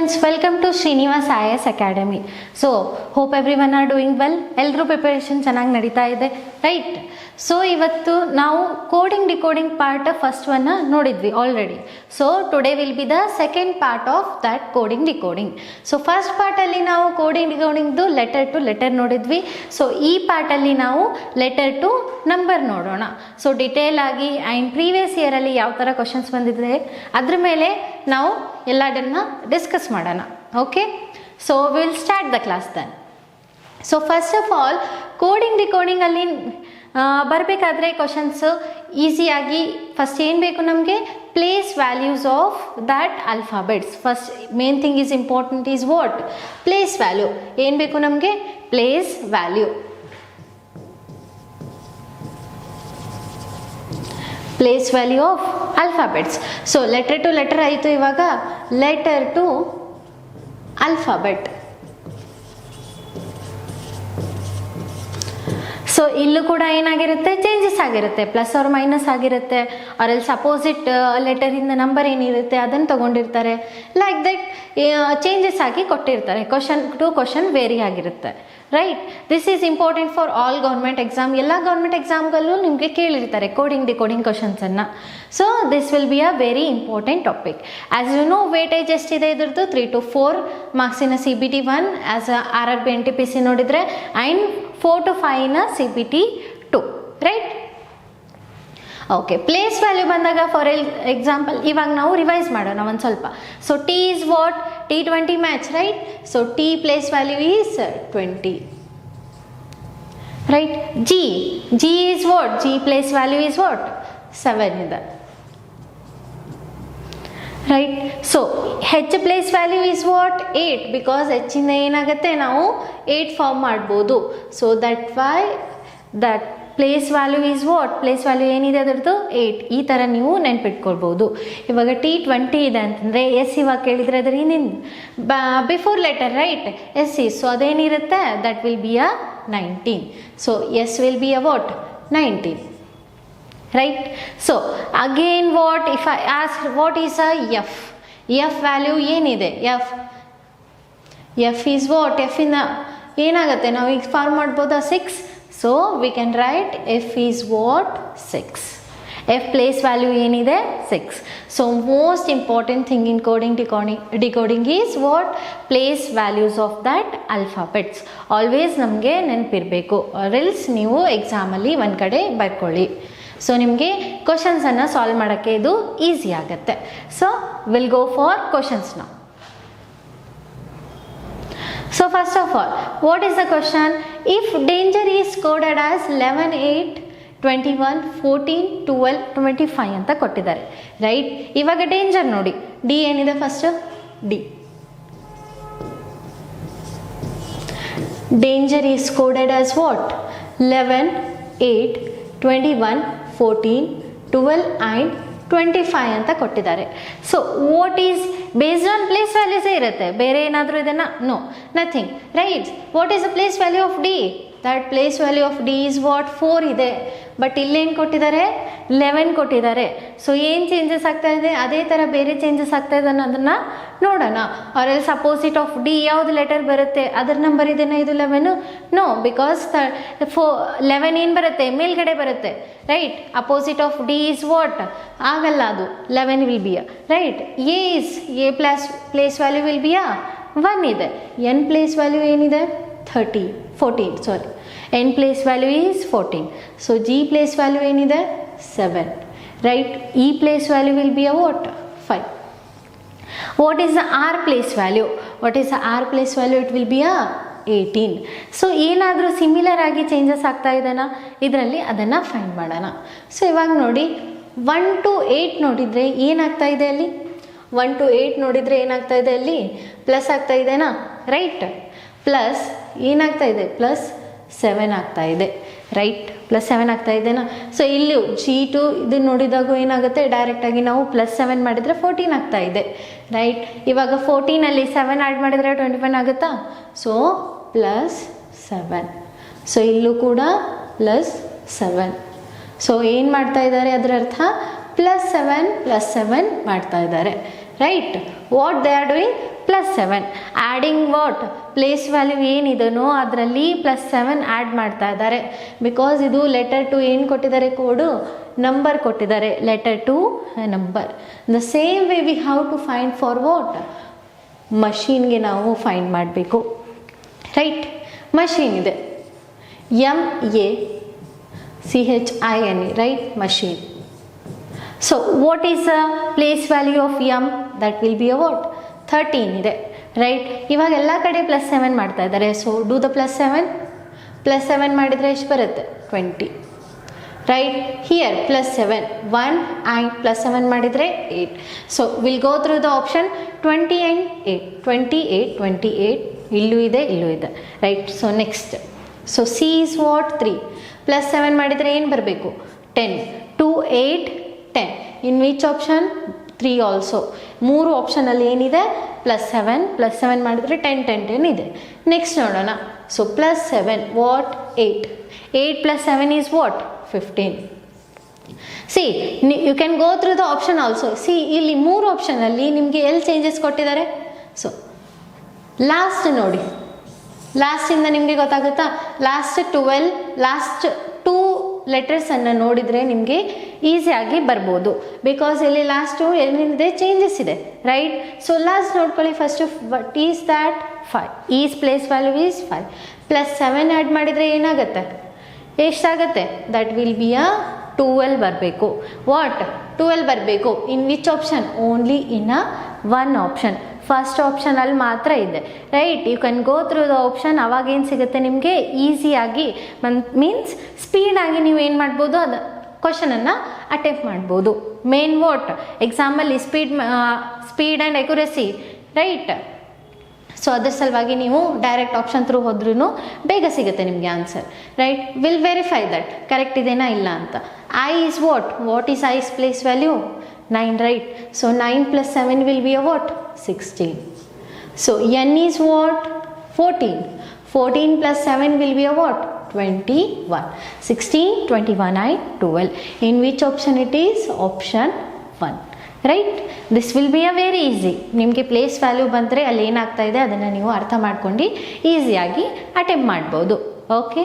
students, welcome to Srinivas IAS Academy. So, hope everyone are doing well. Ellaru preparation ಚೆನ್ನಾಗಿ ನಡೀತಾ ಇದೆ, right? So, ಇವತ್ತು ನಾವು coding decoding part first one ನೋಡಿದ್ವಿ already. So today will be the second part of that coding decoding. So first ಪಾರ್ಟಲ್ಲಿ ನಾವು coding ಡಿಕೋಡಿಂಗ್ದು letter to letter ನೋಡಿದ್ವಿ. ಸೊ ಈ ಪಾರ್ಟಲ್ಲಿ ನಾವು ಲೆಟರ್ ಟು ನಂಬರ್ ನೋಡೋಣ. ಸೊ ಡಿಟೇಲ್ ಆಗಿ ಆ್ಯಂಡ್ ಪ್ರೀವಿಯಸ್ ಇಯರಲ್ಲಿ ಯಾವ ಥರ ಕ್ವಶನ್ಸ್ ಬಂದಿದೆ ಅದ್ರ ಮೇಲೆ ನಾವು ಎಲ್ಲದನ್ನ ಡಿಸ್ಕಸ್ ಮಾಡೋಣ. Okay, so will start the class then. So first of all coding ಡಿಕೋಡಿಂಗಲ್ಲಿ ಬರಬೇಕಾದ್ರೆ ಕ್ವಶನ್ಸ್ ಈಸಿಯಾಗಿ ಫಸ್ಟ್ ಏನು ಬೇಕು ನಮಗೆ, place values of that alphabets. First main thing is important is what, place value. ಏನು ಬೇಕು ನಮಗೆ, place value. Place value of alphabets. So letter to letter ಆಯಿತು. ಇವಾಗ ಲೆಟರ್ ಟು ಆಲ್ಫಾಬೆಟ್. ಸೊ ಇಲ್ಲೂ ಕೂಡ ಏನಾಗಿರುತ್ತೆ, ಚೇಂಜಸ್ ಆಗಿರುತ್ತೆ, ಪ್ಲಸ್ ಆರ್ ಮೈನಸ್ ಆಗಿರುತ್ತೆ, ಆರ್ ಎಲ್ಸ್ ಅಪೋಸಿಟ್ ಲೆಟರಿಂದ ನಂಬರ್ ಏನಿರುತ್ತೆ ಅದನ್ನು ತೊಗೊಂಡಿರ್ತಾರೆ. ಲೈಕ್ ದಟ್ ಚೇಂಜಸ್ ಆಗಿ ಕೊಟ್ಟಿರ್ತಾರೆ. ಕ್ವಶನ್ ಟು ಕ್ವಶನ್ ವೇರಿ ಆಗಿರುತ್ತೆ, right? This is important for all government exam. ಎಲ್ಲ ಗೌರ್ಮೆಂಟ್ ಎಕ್ಸಾಮ್ಗಳಲ್ಲೂ ನಿಮಗೆ ಕೇಳಿರ್ತಾರೆ ಕೋಡಿಂಗ್ ಡಿಕೋಡಿಂಗ್ ಕ್ವಶನ್ಸನ್ನು. So this will be a very important topic. As you know, weightage ಎಷ್ಟಿದೆ ಇದ್ರದ್ದು, 3 to 4 ಮಾರ್ಕ್ಸಿನ CBT 1 ಆ್ಯಸ್ RRB NTPC ನೋಡಿದರೆ, and 4 to 5 CBT 2, right? Okay, place value ಬಂದಾಗ ಫಾರ್ ಎಕ್ಸಾಂಪಲ್ ಇವಾಗ ನಾವು ರಿವೈಸ್ ಮಾಡೋಣ ಒಂದು ಸ್ವಲ್ಪ. So T is what, T20 match, right? So T place value is 20, right? G is what, G place value is what, 7 ಇದೆ, right? So H place value is what, 8, because Hಯಿಂದ ಏನಾಗುತ್ತೆ, ನಾವು 8 form ಮಾಡ್ಬೋದು. So that why that place value is what, place value ಏನಿದೆ ಅದರದ್ದು 8. ಈ ಥರ ನೀವು ನೆನ್ಪಿಟ್ಕೊಳ್ಬೋದು. ಇವಾಗ T20 ಇದೆ ಅಂತಂದರೆ ಎಸ್ ಇವಾಗ ಕೇಳಿದರೆ ಅದರ before letter, right? SC. So ಅದೇನಿರುತ್ತೆ, that will be a 19. So S will be a what, 19, right? So again what if I ask what is a F value ಏನಿದೆ, F is what, F ಇಂದ ಏನಾಗುತ್ತೆ, ನಾವು ಈಗ form ಮಾಡ್ಬೋದಾ, 6. So we can write F is what, 6. F place value ಏನಿದೆ, 6. So most important thing in decoding is what, place values of that alphabets. Always ನಮಗೆ ನೆನಪಿರಬೇಕು, or else ನೀವು ಎಕ್ಸಾಮಲ್ಲಿ ಒಂದು ಕಡೆ ಬರ್ಕೊಳ್ಳಿ. ಸೊ ನಿಮಗೆ ಕ್ವಶನ್ಸನ್ನು ಸಾಲ್ವ್ ಮಾಡೋಕ್ಕೆ ಇದು ಈಸಿ ಆಗುತ್ತೆ. So will go for questions ನಾವು. So first of all, what is the question? If danger is coded as 11, 8, 21, 14, 12, 25 ಅಂತ ಕೊಟ್ಟಿದ್ದಾರೆ, ರೈಟ್? ಇವಾಗ ಡೇಂಜರ್ ನೋಡಿ, ಡಿ ಏನಿದೆ first, D. Danger is coded as what, 11, 8, 21, 14, 12 and 25 ಅಂತ ಕೊಟ್ಟಿದ್ದಾರೆ. So what is based on place ವ್ಯಾಲ್ಯೂಸೇ ಇರುತ್ತೆ, ಬೇರೆ ಏನಾದರೂ ಇದನ್ನು, no, nothing, right? What is the place value of D? That place value of D is what, 4 ಇದೆ. But ಇಲ್ಲೇನು ಕೊಟ್ಟಿದ್ದಾರೆ, 11 ಕೊಟ್ಟಿದ್ದಾರೆ. ಸೊ ಏನು ಚೇಂಜಸ್ ಆಗ್ತಾ ಇದೆ, ಅದೇ ಥರ ಬೇರೆ ಚೇಂಜಸ್ ಆಗ್ತಾ ಇದೆ ಅನ್ನೋದನ್ನು ನೋಡೋಣ. Or else opposite of D ಯಾವುದು ಲೆಟರ್ ಬರುತ್ತೆ, ಅದರ ನಂಬರ್ ಇದೆನಾ ಇದು 11? ನೋ, ಬಿಕಾಸ್ 11 ಏನು ಬರುತ್ತೆ, ಮೇಲ್ಗಡೆ ಬರುತ್ತೆ, right? Opposite of D is what, ಆಗಲ್ಲ, ಅದು 11 will be a, right? A place value will be ಅ 1 ಇದೆ. ಎನ್ ಪ್ಲೇಸ್ ವ್ಯಾಲ್ಯೂ ಏನಿದೆ, 14, ಸಾರಿ, n place value is 14. So G place value ಏನಿದೆ, 7, right? E place value will be a what, 5. What is the R place value? What is the R place value? It will be a 18. So ಏನಾದರೂ similar ಆಗಿ changes ಆಗ್ತಾ ಇದೆನಾ ಇದರಲ್ಲಿ, ಅದನ್ನು find ಮಾಡೋಣ. So ಇವಾಗ ನೋಡಿ, 1 to 8 ನೋಡಿದರೆ ಏನಾಗ್ತಾ ಇದೆ ಅಲ್ಲಿ, 1 to 8 ನೋಡಿದರೆ ಏನಾಗ್ತಾ ಇದೆ ಅಲ್ಲಿ, ಪ್ಲಸ್ ಆಗ್ತಾ ಇದೆನಾ, ರೈಟ್? ಪ್ಲಸ್ ಏನಾಗ್ತಾ ಇದೆ, ಪ್ಲಸ್ 7 ಆಗ್ತಾ ಇದೆ, ರೈಟ್? ಪ್ಲಸ್ 7 ಆಗ್ತಾ ಇದೆನಾ? ಸೊ ಇಲ್ಲಿ G2 ಇದು ನೋಡಿದಾಗೂ ಏನಾಗುತ್ತೆ, ಡೈರೆಕ್ಟಾಗಿ ನಾವು ಪ್ಲಸ್ 7 ಮಾಡಿದರೆ 14 ಆಗ್ತಾ ಇದೆ, ರೈಟ್? ಇವಾಗ 14ಅಲ್ಲಿ 7 ಆ್ಯಡ್ ಮಾಡಿದರೆ 21 ಆಗುತ್ತಾ? So plus 7. ಸೊ ಇಲ್ಲೂ ಕೂಡ ಪ್ಲಸ್ 7. ಸೊ ಏನು ಮಾಡ್ತಾ ಇದ್ದಾರೆ, ಅದರ ಅರ್ಥ +7 +7 ಮಾಡ್ತಾ ಇದ್ದಾರೆ, right? What they are doing? +7 adding what place value ಏನಿದೆನೋ ಅದರಲ್ಲಿ +7 ಆ್ಯಡ್ ಮಾಡ್ತಾ ಇದ್ದಾರೆ. ಬಿಕಾಸ್ ಇದು ಲೆಟರ್ ಟು ಏನು ಕೊಟ್ಟಿದ್ದಾರೆ, ಕೋಡು ನಂಬರ್ ಕೊಟ್ಟಿದ್ದಾರೆ, letter to number. The same way we have to find for what, ಮಷೀನ್ಗೆ ನಾವು ಫೈಂಡ್ ಮಾಡಬೇಕು. ರೈಟ್, ಮಷೀನ್ ಇದೆ MACHINE, right, machine. So what is the place value of M? That will be a what, 13 ಇದೆ. Right, ಇವಾಗ ಎಲ್ಲ ಕಡೆ +7 ಮಾಡ್ತಾ ಇದ್ದಾರೆ. ಸೊ ಡೂ ದ +7 ಮಾಡಿದರೆ ಎಷ್ಟು ಬರುತ್ತೆ, 20. ರೈಟ್, ಹಿಯರ್ +7 1 ಆ್ಯಂಡ್ +7 ಮಾಡಿದರೆ 8. So will go through the option 20 and 8, 28 ಇಲ್ಲೂ ಇದೆ, ಇಲ್ಲೂ ಇದೆ. Right, so next, so C is what 3 +7 ಮಾಡಿದರೆ ಏನು ಬರಬೇಕು, 10. 2 8 10. In which option, 3 also. 3 ಆಪ್ಷನಲ್ಲಿ ಏನಿದೆ, +7 ಮಾಡಿದರೆ 10 10 10 ಇದೆ. ನೆಕ್ಸ್ಟ್ ನೋಡೋಣ. So +7 what, 8 + 7 is what, 15. See you can go through the option also. See ಇಲ್ಲಿ 3 ಆಪ್ಷನಲ್ಲಿ ನಿಮಗೆ ಎಲ್ಲಿ ಚೇಂಜಸ್ ಕೊಟ್ಟಿದ್ದಾರೆ. ಸೊ ಲಾಸ್ಟ್ ನೋಡಿ, ಲಾಸ್ಟಿಂದ ನಿಮಗೆ ಗೊತ್ತಾಗುತ್ತಾ, ಲಾಸ್ಟ್ 12 ಲಾಸ್ಟ್ 2 ಲೆಟರ್ಸನ್ನು ನೋಡಿದರೆ ನಿಮಗೆ ಈಸಿಯಾಗಿ ಬರ್ಬೋದು. ಬಿಕಾಸ್ ಇಲ್ಲಿ ಲಾಸ್ಟು ಏನಿದೆ, ಚೇಂಜಸ್ ಇದೆ. ರೈಟ್, ಸೊ ಲಾಸ್ಟ್ ನೋಡ್ಕೊಳ್ಳಿ ಫಸ್ಟು. ವಟ್ is that, 5. Is place value is 5 +7 add ಮಾಡಿದರೆ ಏನಾಗುತ್ತೆ, ಎಷ್ಟಾಗುತ್ತೆ, ದಟ್ ವಿಲ್ ಬಿ ಅ 12 ಬರಬೇಕು. ವಾಟ್, 12 ಬರಬೇಕು. In which option, only in a 1 option, first ಆಪ್ಷನಲ್ಲಿ ಮಾತ್ರ ಇದೆ. Right, you can go through the option. ಅವಾಗೇನು ಸಿಗುತ್ತೆ ನಿಮಗೆ, ಈಸಿಯಾಗಿ ಮೀನ್ಸ್ ಸ್ಪೀಡಾಗಿ ನೀವು ಏನು ಮಾಡ್ಬೋದು, ಅದು ಕ್ವಶನನ್ನು ಅಟೆಂಪ್ಟ್ ಮಾಡ್ಬೋದು. ಮೇನ್ ವಾಟ್ ಎಕ್ಸಾಮಲ್ಲಿ speed and accuracy. Right, so ಅದ್ರ ಸಲುವಾಗಿ ನೀವು ಡೈರೆಕ್ಟ್ ಆಪ್ಷನ್ ಥ್ರೂ ಹೋದ್ರೂ ಬೇಗ ಸಿಗುತ್ತೆ ನಿಮಗೆ answer. Right, will verify that correct ಇದೆನಾ ಇಲ್ಲ ಅಂತ. I is what is ice place value, 9. Right, so 9 + 7 will be a what, 16. So N is what, 14. 14 + 7 will be a what, 21. 16, 21 and 12. In which option it is? Option 1. Right? This will be a very easy. ನಿಮಗೆ place value ಬಂದರೆ ಅಲ್ಲಿ ಏನಾಗ್ತಾ ಇದೆ ಅದನ್ನು ನೀವು ಅರ್ಥ ಮಾಡ್ಕೊಂಡು ಈಸಿಯಾಗಿ ಅಟೆಂಪ್ಟ್ ಮಾಡ್ಬೋದು. Okay,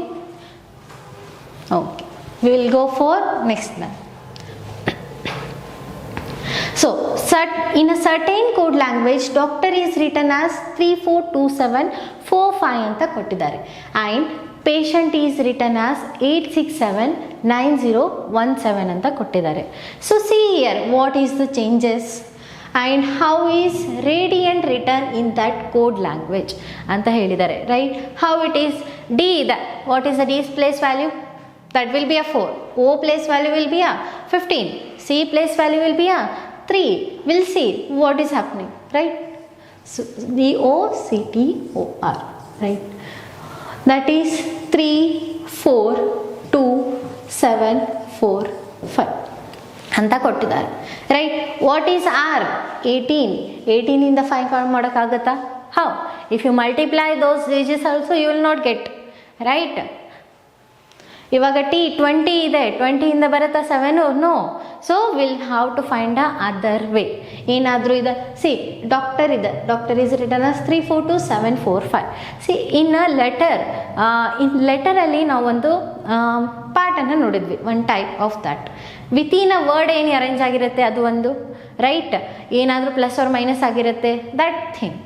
we will go for next one. So in a certain code language, doctor is written as 342745 ಅಂತ ಕೊಟ್ಟಿದ್ದಾರೆ, and patient is written as 8679017 ಅಂತ ಕೊಟ್ಟಿದ್ದಾರೆ. So see here what is the changes and how is radiant written in that code language ಅಂತ ಹೇಳಿದ್ದಾರೆ. Right, how it is D, what is the D's place value? That will be a 4. O place value will be a 15. C place value will be a 3. We'll see what is happening. Right, so DOCTOR. Right, that is 3 4 2 7 4 5 ಅಂತ ಕೊಟ್ಟಿದ್ದಾರೆ. Right, what is R, 18 ಇಂದ 5 form ಮಾಡೋಕ್ಕಾಗತ್ತಾ? How, if you multiply those digits also you will not get. Right, ಇವಾಗ T 20 ಇದೆ, 20 ಇಂದ ಬರುತ್ತಾ 7? No. So will have to find a other way. ಏನಾದರೂ ಇದೆ, ಸಿ ಡಾಕ್ಟರ್ ಇದೆ, doctor is written as 342745. See in ಲೆಟರಲ್ಲಿ ನಾವೊಂದು ಪಾರ್ಟನ್ನು ನೋಡಿದ್ವಿ, one type of that. Within a word ಏನು ಅರೇಂಜ್ ಆಗಿರುತ್ತೆ ಅದು ಒಂದು. ರೈಟ್, ಏನಾದರೂ ಪ್ಲಸ್ ಆರ್ ಮೈನಸ್ ಆಗಿರುತ್ತೆ, that thing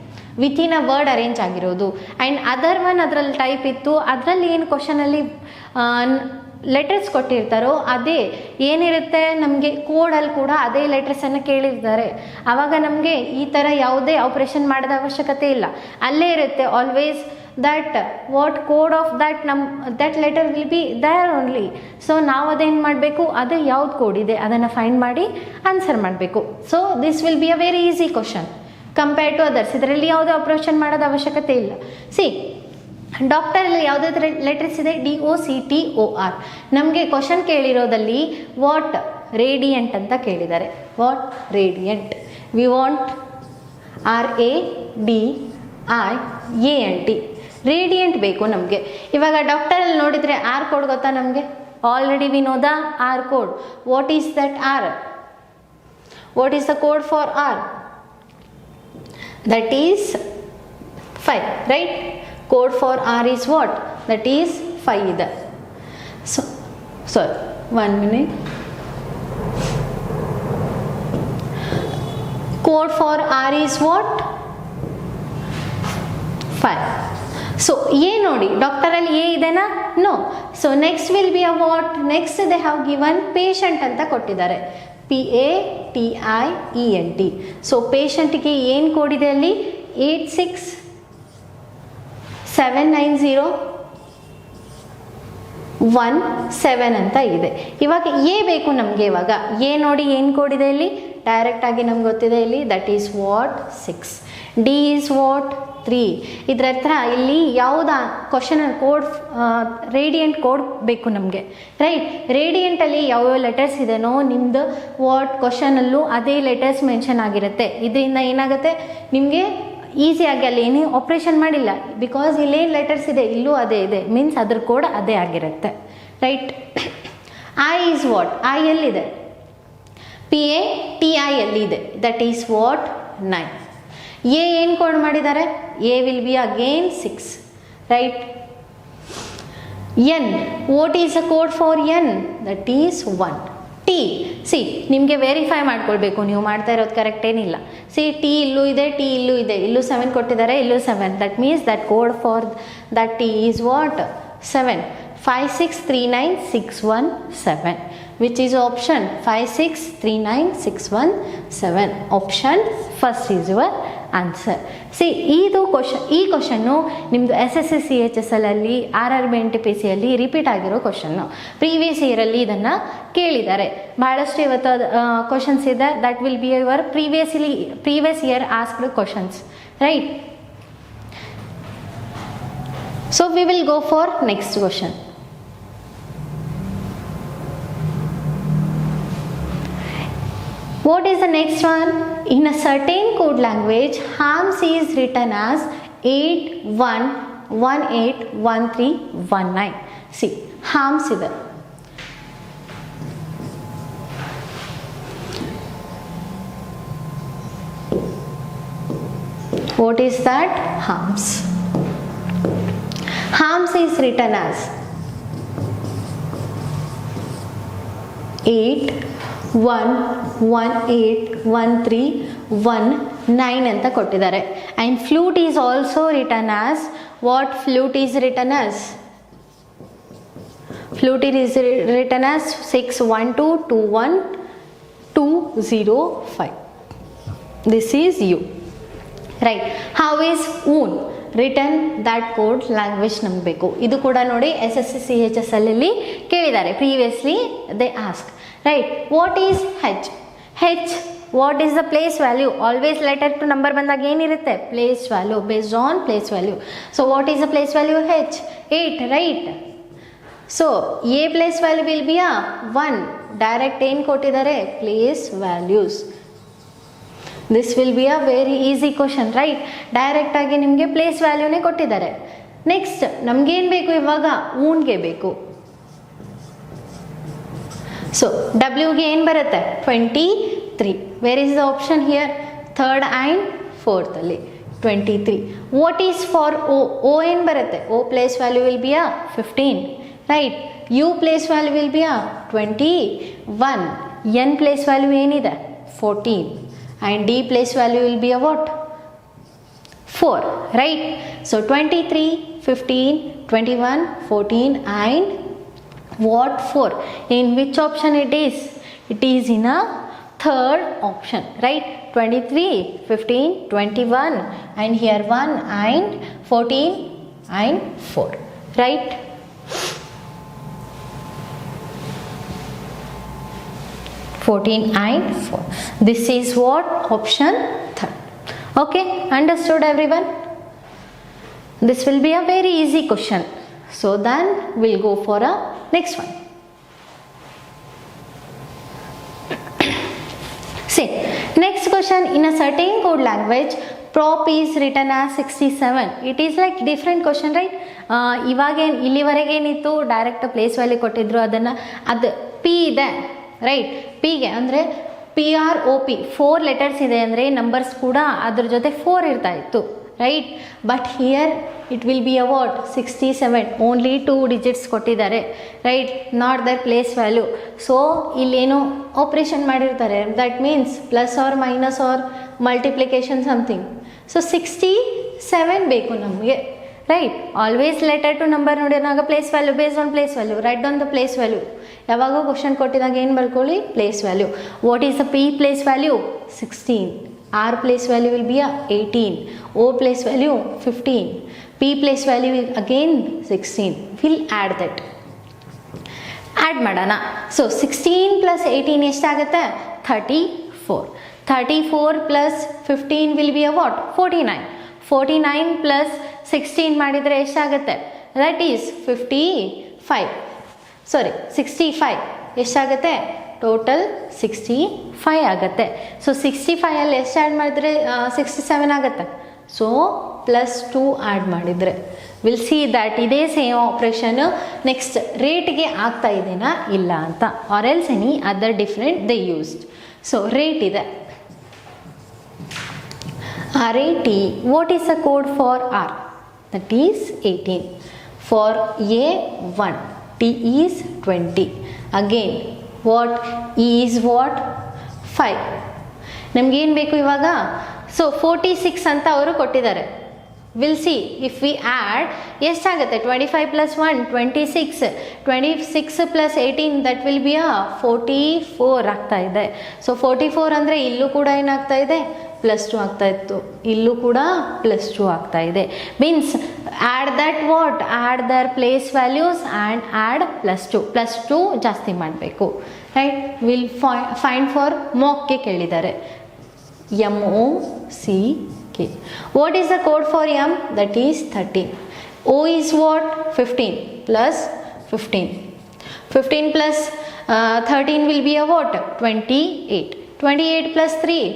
within a word arrange ಆಗಿರೋದು. ಆ್ಯಂಡ್ ಅದರ್ ಒನ್ ಅದರಲ್ಲಿ ಟೈಪ್ ಇತ್ತು, ಅದರಲ್ಲಿ ಏನು ಕ್ವಶನಲ್ಲಿ ಲೆಟರ್ಸ್ ಕೊಟ್ಟಿರ್ತಾರೋ ಅದೇ ಏನಿರುತ್ತೆ, ನಮಗೆ ಕೋಡಲ್ಲಿ ಕೂಡ ಅದೇ ಲೆಟರ್ಸನ್ನು ಕೇಳಿರ್ತಾರೆ. ಆವಾಗ ನಮಗೆ ಈ ಥರ ಯಾವುದೇ ಆಪ್ರೇಷನ್ ಮಾಡೋದ ಅವಶ್ಯಕತೆ ಇಲ್ಲ, ಅಲ್ಲೇ ಇರುತ್ತೆ always that what code of that letter will be there only. So ನಾವು ಅದೇನು ಮಾಡಬೇಕು, ಅದು ಯಾವ್ದು ಕೋಡ್ ಇದೆ ಅದನ್ನು ಫೈಂಡ್ ಮಾಡಿ ಆನ್ಸರ್ ಮಾಡಬೇಕು. So this will be a very easy question compare to others. ಇದರಲ್ಲಿ ಯಾವುದೇ ಆಪ್ರೇಷನ್ ಮಾಡೋದ ಅವಶ್ಯಕತೆ ಇಲ್ಲ. ಸಿ ಡಾಕ್ಟರಲ್ಲಿ ಯಾವುದಾದ್ರು ಲೆಟರ್ಸ್ ಇದೆ, DOCTOR. ನಮಗೆ ಕ್ವಶನ್ ಕೇಳಿರೋದಲ್ಲಿ ವಾಟ್ ರೇಡಿಯಂಟ್ ಅಂತ ಕೇಳಿದ್ದಾರೆ. What radiant, we want RADIANT, radiant ಬೇಕು ನಮಗೆ. ಇವಾಗ ಡಾಕ್ಟರಲ್ಲಿ ನೋಡಿದರೆ ಆರ್ ಕೋಡ್ ಗೊತ್ತಾ ನಮಗೆ? Already we know the R code. What is that R? What is the code for R? that is 5, right? Code for R is what? That is 5 ಇದೆ. So sorry, 1 minute. Code for R is what? 5. So A ನೋಡಿ, ಡಾಕ್ಟರಲ್ಲಿ A ಇದೆನಾ? No. So next will be a what? Next they have given patient ಅಂತ ಕೊಟ್ಟಿದ್ದಾರೆ. PATIENT. So ಪೇಷಂಟ್ಗೆ ಏನು code ಇದೆ ಅಲ್ಲಿ? 86790117 ಅಂತ ಇದೆ. ಇವಾಗ ಎ ಬೇಕು ನಮಗೆ. ಇವಾಗ ಎ ನೋಡಿ ಏನು ಕೋಡ್ ಇದೆ ಇಲ್ಲಿ? ಡೈರೆಕ್ಟಾಗಿ ನಮ್ಗೆ ಗೊತ್ತಿದೆ ಇಲ್ಲಿ, that is what? 6. D is what? 3. ಇದರ ಹತ್ರ ಇಲ್ಲಿ ಯಾವುದ ಕ್ವಶನ್ ಕೋಡ್, ರೇಡಿಯಂಟ್ ಕೋಡ್ ಬೇಕು ನಮಗೆ, ರೈಟ್? ರೇಡಿಯಂಟಲ್ಲಿ ಯಾವ್ಯಾವ ಲೆಟರ್ಸ್ ಇದೆನೋ ನಿಮ್ಮದು ವಾಟ್ ಕ್ವಶನಲ್ಲೂ ಅದೇ ಲೆಟರ್ಸ್ ಮೆನ್ಷನ್ ಆಗಿರುತ್ತೆ. ಇದರಿಂದ ಏನಾಗುತ್ತೆ ನಿಮಗೆ ಈಸಿಯಾಗಿ ಅಲ್ಲಿ ಏನೇ ಆಪ್ರೇಷನ್ ಮಾಡಿಲ್ಲ, ಬಿಕಾಸ್ ಇಲ್ಲೇನು ಲೆಟರ್ಸ್ ಇದೆ ಇಲ್ಲೂ ಅದೇ ಇದೆ, ಮೀನ್ಸ್ ಅದ್ರ ಕೋಡ್ ಅದೇ ಆಗಿರುತ್ತೆ, right? I is what? I ಎಲ್ಲಿದೆ? PATI ಎಲ್ಲಿದೆ? That is what? 9. ಎ ಏನು ಕೋಡ್ ಮಾಡಿದ್ದಾರೆ? A will be again 6, right? N, what is a code for N? That is 1. T, C ನಿಮಗೆ ವೆರಿಫೈ ಮಾಡ್ಕೊಳ್ಬೇಕು ನೀವು ಮಾಡ್ತಾ ಇರೋದು ಕರೆಕ್ಟ್ ಏನಿಲ್ಲ. ಸಿ ಟಿ ಇಲ್ಲೂ ಇದೆ, ಟಿ ಇಲ್ಲೂ ಇದೆ, ಇಲ್ಲೂ 7 ಕೊಟ್ಟಿದ್ದಾರೆ, ಇಲ್ಲೂ 7. That means that code for that T is what? 7. 56396117, which is option 56396117. Option first is your answer. See, ಈ ಕ್ವಶನ್ನು ನಿಮ್ಮದು SSC CHS ಅಲ್ಲಿ RRB NTPC ಅಲ್ಲಿ ರಿಪೀಟ್ ಆಗಿರೋ ಕ್ವಶನ್ನು. ಪ್ರೀವಿಯಸ್ ಇಯರಲ್ಲಿ ಇದನ್ನು ಕೇಳಿದ್ದಾರೆ. ಭಾಳಷ್ಟು ಇವತ್ತು ಕ್ವಶನ್ಸ್ ಇದೆ. That will be your previous year asked questions, right? So we will go for next question. What is the next one? In a certain code language, harms is written as 81181319. See, harms ಇದೆ. What is that? Harms. Harms is written as 81181319 ಅಂತ ಕೊಟ್ಟಿದ್ದಾರೆ. And flute is also return as what? Flute is written as written as 61221205. This is U, right? How is oon written? that code language ನಮ್ಗೆ ಬೇಕು. ಇದು ಕೂಡ ನೋಡಿ SSC CHS ಅಲ್ಲಿ ಕೇಳಿದ್ದಾರೆ. Previously they ask, right? What is H? H, what is the place value? Always letter to number ಬಂದಾಗ ಏನಿರುತ್ತೆ? place value, based on place value. So what is the place value? H, 8, right? So A place value will be a 1. Direct ಏನು ಕೊಟ್ಟಿದ್ದಾರೆ? place values. This will be a very easy question, right? Direct ಆಗಿ ನಿಮಗೆ place ವ್ಯಾಲ್ಯೂನೇ ಕೊಟ್ಟಿದ್ದಾರೆ. Next ನಮಗೇನು ಬೇಕು ಇವಾಗ? ಊನ್ಗೆ ಬೇಕು. So ಡಬ್ಲ್ಯೂಗೆ ಏನು ಬರುತ್ತೆ? 23. Where is the option here? Third and ಫೋರ್ತಲ್ಲಿ 23. What is for O? O ಏನು ಬರುತ್ತೆ? O place value will be a 15, right? U place value will be a 21. N place value ಏನಿದೆ? 14. and D place value will be a what? 4, right? So 23, 15, 21, 14 and what? 4. In which option it is? It is in a third option, right? 23, 15, 21 and here 1 and 14 and 4, right? and 4. This is what? Option third. Okay, understood everyone? This will be a very easy question. So then we'll go for a next one. See, next question. In a certain code language, prop is written as 67. It is like different question, right? ಇವಾಗೇನು ಇಲ್ಲಿವರೆಗೇನಿತ್ತು? Direct place value ಕೊಟ್ಟಿದ್ರು, ಅದನ್ನು ಅದು P ಇದೆ, right? ಪಿಗೆ ಅಂದರೆ PROP 4 letters ಇದೆ ಅಂದರೆ numbers ಕೂಡ ಅದ್ರ ಜೊತೆ 4 ಇರ್ತಾ ಇತ್ತು, right. But here it will be a what 67, only 2 digits ಕೊಟ್ಟಿದ್ದಾರೆ, right, not their place value. So ಇಲ್ಲೇನು ಆಪ್ರೇಷನ್ ಮಾಡಿರ್ತಾರೆ, that means plus or minus or multiplication something. So 67 ಬೇಕು ನಮಗೆ, right. Always letter to number ನೋಡಿದಾಗ place value, based on place value, right on the place value. ಯಾವಾಗೂ question ಕೊಟ್ಟಿದಾಗ ಏನು ಬರ್ಕೊಳ್ಳಿ, place value. What is the P place value 16, R place value will be a 18, O place value 15, P place value is again 16. We'll add that. Add ಮಾಡೋಣ. So 16 plus 18 ಎಷ್ಟಾಗುತ್ತೆ, 34. 34 plus 15 will be a what, 49. 49 plus 16 ಮಾಡಿದರೆ ಎಷ್ಟಾಗುತ್ತೆ, that is 55. ಸಾರಿ 65 ಎಷ್ಟಾಗುತ್ತೆ, total 65 ಆಗುತ್ತೆ. So 65 ಎಷ್ಟು add ಮಾಡಿದರೆ 67 ಆಗುತ್ತೆ. So +2 add ಮಾಡಿದರೆ ವಿಲ್ ಸಿ ದ್ಯಾಟ್ ಇದೇ ಸೇಮ್ ಆಪ್ರೇಷನ್ ನೆಕ್ಸ್ಟ್ ರೇಟ್ಗೆ ಆಗ್ತಾ ಇದೆನಾ ಇಲ್ಲ ಅಂತ, or else any other different they used. So rate ಇದೆ, RAT. What is the code for R? That is 18. For A1 T is 20. Again what, E is what 5. ನಮಗೇನು ಬೇಕು ಇವಾಗ, ಸೊ 46 ಅಂತ ಅವರು ಕೊಟ್ಟಿದ್ದಾರೆ. Will see if we add ಎಷ್ಟಾಗುತ್ತೆ, 25 + 1 26, 26 + 18 that will be ಅ 44 ಆಗ್ತಾ ಇದೆ. ಸೊ 44 ಅಂದರೆ ಇಲ್ಲೂ ಕೂಡ ಏನಾಗ್ತಾ ಇದೆ, +2 ಆಗ್ತಾ ಇತ್ತು, ಇಲ್ಲೂ ಕೂಡ +2 ಆಗ್ತಾ ಇದೆ. Means add that what, add their place values and add +2 ಜಾಸ್ತಿ ಮಾಡಬೇಕು, ರೈಟ್. ವಿಲ್ ಫೈಂಡ್ ಫಾರ್ ಮಾಕ್ಗೆ ಕೇಳಿದ್ದಾರೆ, MOCK. What is the code for M? That is 13. O is what, 15 plus 15. 15 plus 13 will be a what, 28. 28 plus 3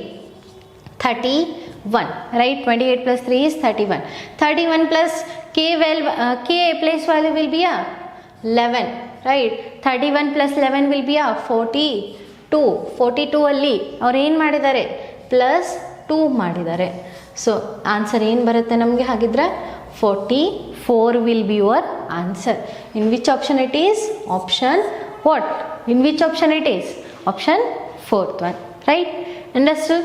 31, right. 28 plus 3 is 31. 31 plus K place value will be a 11, right. 31 plus 11 will be a 42. 42 ಅಲ್ಲಿ ಅವ್ರು ಏನು ಮಾಡಿದ್ದಾರೆ, +2 ಮಾಡಿದ್ದಾರೆ. So answer ಏನು ಬರುತ್ತೆ ನಮಗೆ ಹಾಗಿದ್ರೆ, 44 will be your answer. In which option it is? Option what? In which option it is? Option 4th one, right. Understood?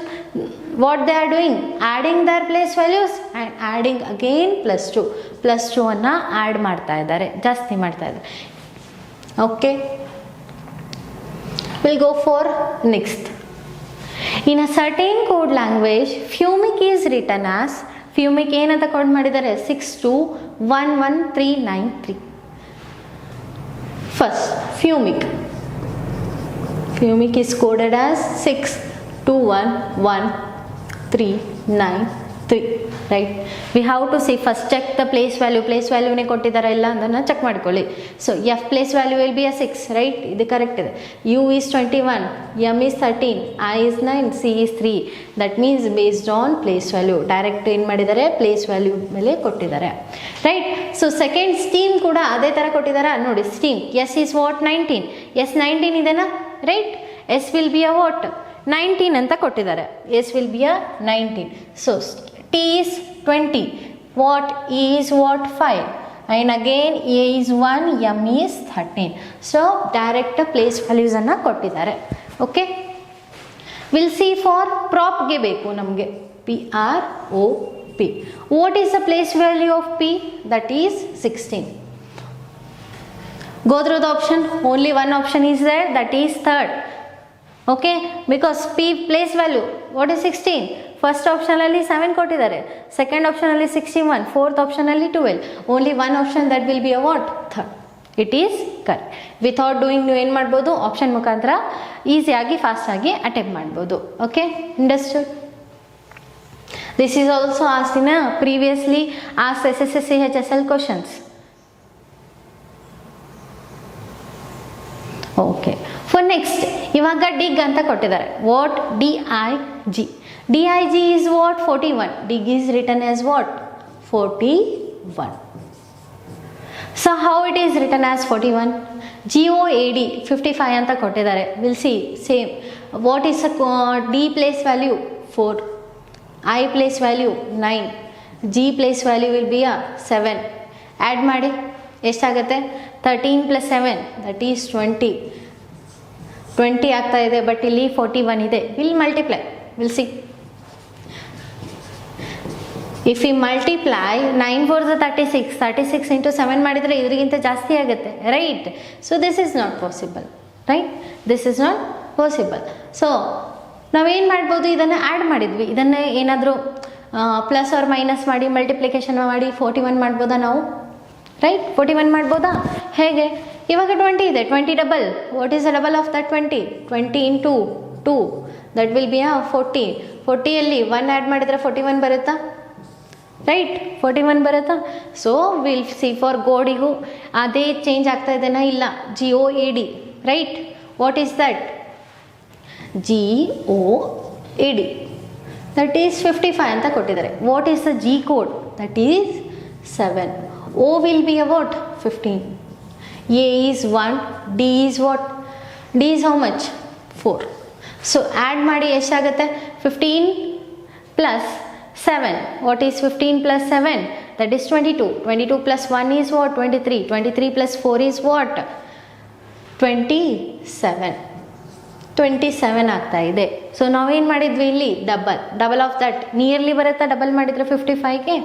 What they are doing? Adding their place values and adding again +2 ಅನ್ನು add ಮಾಡ್ತಾ ಇದ್ದಾರೆ, ಜಾಸ್ತಿ ಮಾಡ್ತಾ ಇದ್ದಾರೆ. Okay, will go for next. In a certain code language ಫ್ಯೂಮಿಕ್ is written as, ಫ್ಯೂಮಿಕ್ ಏನಂತ code ಮಾಡಿದ್ದಾರೆ, 621139 ಫಸ್ಟ್ ಫ್ಯೂಮಿಕ್ is coded as 621139, right. We have to see first, check the place value ನೇ ಕೊಟ್ಟಿದ್ದಾರೆ ಇಲ್ಲ ಅದನ್ನು ಚೆಕ್ ಮಾಡ್ಕೊಳ್ಳಿ. So F place value will be a 6, right. ಇದು ಕರೆಕ್ಟ್ ಇದೆ. U is 21, M is 13, I is 9, C is 3. That means based on place value direct ಏನು ಮಾಡಿದ್ದಾರೆ, place value ಮೇಲೆ ಕೊಟ್ಟಿದ್ದಾರೆ, ರೈಟ್. ಸೊ ಸೆಕೆಂಡ್ ಸ್ಟೀಮ್ ಕೂಡ ಅದೇ ಥರ ಕೊಟ್ಟಿದ್ದಾರೆ ನೋಡಿ. Steam S is what, 19. S 19 ಇದೆನಾ, right. S will be a what, 19 ಅಂತ ಕೊಟ್ಟಿದ್ದಾರೆ. S will be a 19. So T is 20. What, E is what, 5. And again A is 1, M is 13. So direct place values ಅನ್ನು ಕೊಟ್ಟಿದ್ದಾರೆ. Okay, will see for ಪ್ರಾಪ್ಗೆ ಬೇಕು ನಮಗೆ, PROP. What is the place value of P? That is 16. Go through the option. Only one option is there, that is third. Okay, because P place value what is 16? First option ಅಲ್ಲಿ 7 ಕೊಟ್ಟಿದ್ದಾರೆ, second option ಅಲ್ಲಿ 61, fourth option ಅಲ್ಲಿ 12. Only one option that will be a what, third. It is correct. Without doing ನೀವು ಏನು ಮಾಡ್ಬೋದು, option ಮುಖಾಂತರ ಈಸಿಯಾಗಿ ಫಾಸ್ಟಾಗಿ ಅಟೆಂಪ್ಟ್ ಮಾಡ್ಬೋದು. Okay, understood. This is also asked in previously asked SSC HSL questions. Okay, for next ಇವಾಗ ಡಿಗ್ ಅಂತ ಕೊಟ್ಟಿದ್ದಾರೆ. What, DIG. DIG is what, 41. Dig is written as what, 41. So how it is written as 41? GOAD 55 ಅಂತ ಕೊಟ್ಟಿದ್ದಾರೆ. Will see same. What is D place value 4, I place value 9, G place value will B 7. Add ಮಾಡಿ ಎಷ್ಟಾಗುತ್ತೆ? 13 + 7 that is 20 ಆಗ್ತಾ ಇದೆ. But ಇಲ್ಲಿ 41 ಇದೆ. Will multiply, will see. If you multiply 9 4 36 into 7 ಮಾಡಿದರೆ ಇದರಿಗಿಂತ ಜಾಸ್ತಿ ಆಗುತ್ತೆ, right? So this is not possible, right? This is not possible. So ನಾವೇನು ಮಾಡ್ಬೋದು? ಇದನ್ನು ಆ್ಯಡ್ ಮಾಡಿದ್ವಿ, ಇದನ್ನು ಏನಾದರೂ ಪ್ಲಸ್ ಆರ್ ಮೈನಸ್ ಮಾಡಿ ಮಲ್ಟಿಪ್ಲಿಕೇಶನ್ ಮಾಡಿ 41 ಮಾಡ್ಬೋದಾ ನಾವು, ರೈಟ್? 41 ಮಾಡ್ಬೋದಾ? ಹೇಗೆ? ಇವಾಗ 20 ಇದೆ, 20 double. What is the double of that 20? 20 into 2 that will B 40. 40ಯಲ್ಲಿ 1 add ಮಾಡಿದರೆ 41 ಬರುತ್ತಾ, ರೈಟ್? 41 ಬರುತ್ತಾ? ಸೊ ವಿಲ್ ಸಿ ಫಾರ್ ಗೋಡಿಗೂ ಅದೇ ಚೇಂಜ್ ಆಗ್ತಾ ಇದೆನಾ? ಇಲ್ಲ. GOAD, right? What is that? GOAD that is 55 ಅಂತ ಕೊಟ್ಟಿದ್ದಾರೆ. What is the G code? That is 7. O will be a what? 15. A is 1, D is what? D is how much? 4. So add ಮಾಡಿ ಎಷ್ಟಾಗುತ್ತೆ? 15 plus 7. What is 15 plus 7? That is 22. 22 plus 1 is what? 23. 23 plus 4 is what? 27. 27 ಆಗ್ತಾ ಇದೆ. So ನಾವೇನು ಮಾಡಿದ್ವಿ ಇಲ್ಲಿ? Double of that nearly ಬರುತ್ತಾ? Double ಮಾಡಿದರೆ 55ಗೆ.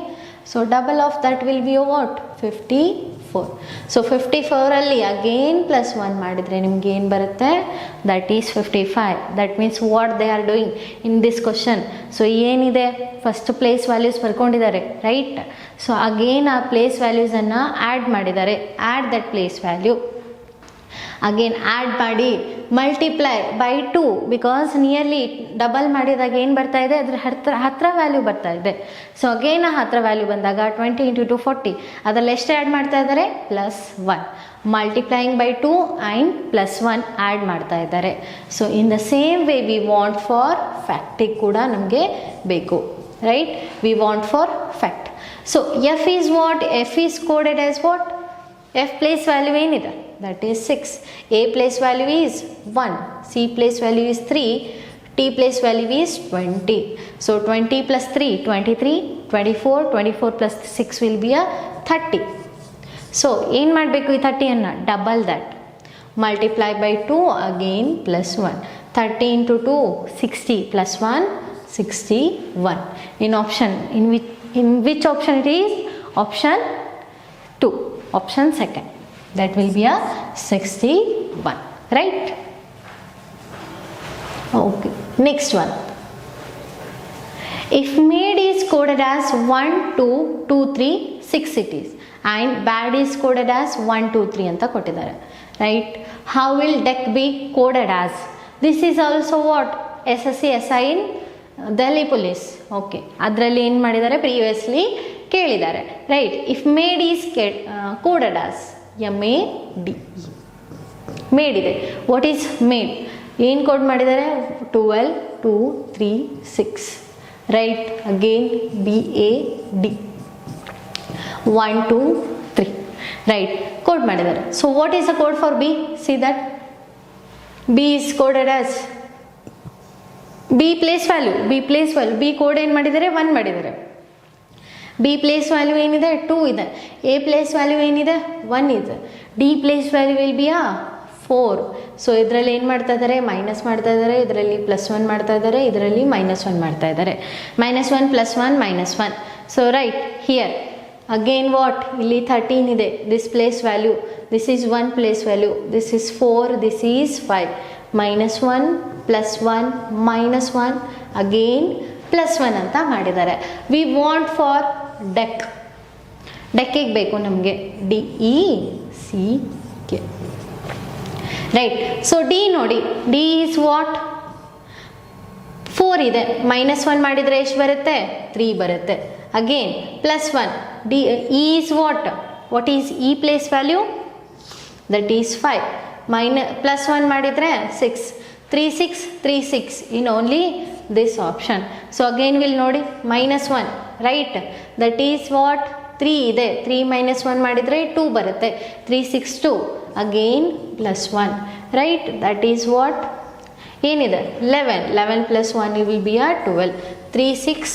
So double of that will be what? 54. So 54ಅಲ್ಲಿ ಅಗೇನ್ ಪ್ಲಸ್ 1 ಮಾಡಿದರೆ ನಿಮ್ಗೆ ಏನು ಬರುತ್ತೆ? That is 55. That means what they are doing in this question. So ಏನಿದೆ? ಫಸ್ಟ್ ಪ್ಲೇಸ್ ವ್ಯಾಲ್ಯೂಸ್ ಬರ್ಕೊಂಡಿದ್ದಾರೆ, ರೈಟ್? ಸೊ ಅಗೇನ್ ಆ ಪ್ಲೇಸ್ ವ್ಯಾಲ್ಯೂಸನ್ನು ಆ್ಯಡ್ ಮಾಡಿದ್ದಾರೆ. Add that place value, again add ಮಾಡಿ multiply by 2 because nearly double ಮಾಡಿದಾಗ ಏನು ಬರ್ತಾ ಇದೆ? ಅದ್ರ ಹತ್ತಿರ ವ್ಯಾಲ್ಯೂ ಬರ್ತಾ ಇದೆ. ಸೊ ಅಗೇನ್ ಆ ಹತ್ತಿರ ವ್ಯಾಲ್ಯೂ ಬಂದಾಗ 20 ಇಂಟು 2 40. ಅದರಲ್ಲಿ ಎಷ್ಟು ಆ್ಯಡ್ ಮಾಡ್ತಾ ಇದ್ದಾರೆ? +1. ಮಲ್ಟಿಪ್ಲೈಯಿಂಗ್ ಬೈ 2 ಆ್ಯಂಡ್ +1 ಆ್ಯಡ್ ಮಾಡ್ತಾ ಇದ್ದಾರೆ. So in the same way we want for ಫ್ಯಾಕ್ಟಿಗೆ ಕೂಡ ನಮಗೆ ಬೇಕು, right? We want for fact. So F is what? F is coded as what? F place value ಏನಿದೆ? That is 6. A place value is 1. C place value is 3. T place value is 20. So 20 plus 3, 23, 24, 24 plus 6 will be a 30. So ಏನು ಮಾಡಬೇಕು? ಈ 30ನ್ನು double that multiply by 2 again +1. 30 into 2 60 plus 1 61. In option, in which option it is? Option 2. Option second. That will be a 61, right? Okay, next one. If made is coded as 1 2 2 3 6 it is, and bad is coded as 1 2 3 anta kottidare, right? How will deck be coded as? This is also what? SSC SI in Delhi police. Okay, adralli ಏನು ಮಾಡಿದ್ದಾರೆ? Previously ಕೇಳಿದ್ದಾರೆ, right? If made is coded as MADE, made ಇದೆ. What is made? ಏನು code ಮಾಡಿದ್ದಾರೆ? 12 2 3 6, right? Again BAD 1 2 3, right? Code ಮಾಡಿದ್ದಾರೆ. So what is the code for B? See that B is coded as B place value. B code ಏನು ಮಾಡಿದ್ದಾರೆ? 1 ಮಾಡಿದ್ದಾರೆ. B place value ಏನಿದೆ? 2 ಇದೆ. A place value ಏನಿದೆ? 1 ಇದೆ. D place value will B 4. So ಇದರಲ್ಲಿ ಏನು ಮಾಡ್ತಾ ಇದ್ದಾರೆ? ಮೈನಸ್ ಮಾಡ್ತಾ ಇದ್ದಾರೆ. ಇದರಲ್ಲಿ +1 ಮಾಡ್ತಾ ಇದ್ದಾರೆ. ಇದರಲ್ಲಿ -1 ಮಾಡ್ತಾ ಇದ್ದಾರೆ. -1 +1 -1. So right here again what? ಇಲ್ಲಿ 13 ಇದೆ. This place value, this is 1 place value, this is 4, this is 5. -1 +1 -1 again +1 ಅಂತ ಮಾಡಿದ್ದಾರೆ. ವಿ ವಾಂಟ್ ಫಾರ್ ಡೆಕ್ಕಿಗೆ ಬೇಕು ನಮಗೆ DECK, ರೈಟ್? ಸೊ D ನೋಡಿ, D ಈಸ್ ವಾಟ್? 4 ಇದೆ. -1 ಮಾಡಿದರೆ ಎಷ್ಟು ಬರುತ್ತೆ? 3 ಬರುತ್ತೆ. Again +1. D E is what? What is E place value? That is 5. +1 ಮಾಡಿದರೆ 6. 3 6 3 6 in only this option. So again we'll ನೋಡಿ -1, right? That is what? 3 ಇದೆ. 3 -1 ಮಾಡಿದರೆ 2 ಬರುತ್ತೆ. 3 6 2. again plus 1, right? That is what? ಏನಿದೆ 11 plus 1 will be a 12, 3 6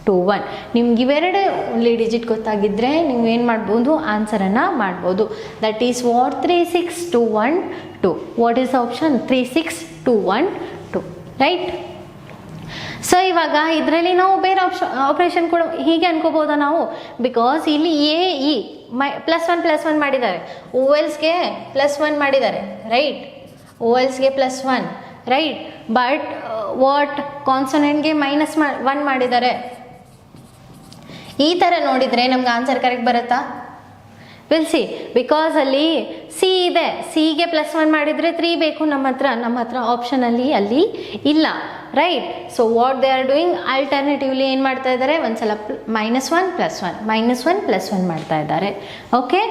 2 1. ನಿಮ್ಗೆ ಇವೆರಡು only digit ಗೊತ್ತಾಗಿದ್ದರೆ ನೀವು ಏನು ಮಾಡ್ಬೋದು, ಆನ್ಸರನ್ನು ಮಾಡ್ಬೋದು. That is what 3 6 2 1 2. What is option 3 6 2 1 2, right? So ಇವಾಗ ಇದರಲ್ಲಿ ನಾವು ಬೇರೆ ಆಪ್ರೇಷನ್ ಕೂಡ ಹೀಗೆ ಅನ್ಕೋಬೋದಾ ನಾವು, ಬಿಕಾಸ್ ಇಲ್ಲಿ ಎ ಇ +1 ಮಾಡಿದ್ದಾರೆ, ಓವೆಲ್ಸ್ಗೆ +1 ಮಾಡಿದ್ದಾರೆ, ರೈಟ್? ಓವೆಲ್ಸ್ಗೆ +1, ರೈಟ್? ಬಟ್ ವಾಟ್ ಕಾನ್ಸನೆಂಟ್ಗೆ -1 ಮಾಡಿದ್ದಾರೆ. ಈ ಥರ ನೋಡಿದರೆ ನಮ್ಗೆ ಆನ್ಸರ್ ಕರೆಕ್ಟ್ ಬರುತ್ತಾ? ವಿಲ್ ಸಿ, ಬಿಕಾಸ್ ಅಲ್ಲಿ ಸಿ ಇದೆ, ಸಿಗೆ +1 ಮಾಡಿದರೆ 3 ಬೇಕು ನಮ್ಮ ಹತ್ರ ಆಪ್ಷನಲ್ಲಿ ಅಲ್ಲಿ ಇಲ್ಲ, right? So what they are doing, alternatively ಏನು ಮಾಡ್ತಾ ಇದ್ದಾರೆ, ಒಂದ್ಸಲ -1 + 1 ಮಾಡ್ತಾ ಇದ್ದಾರೆ. Okay,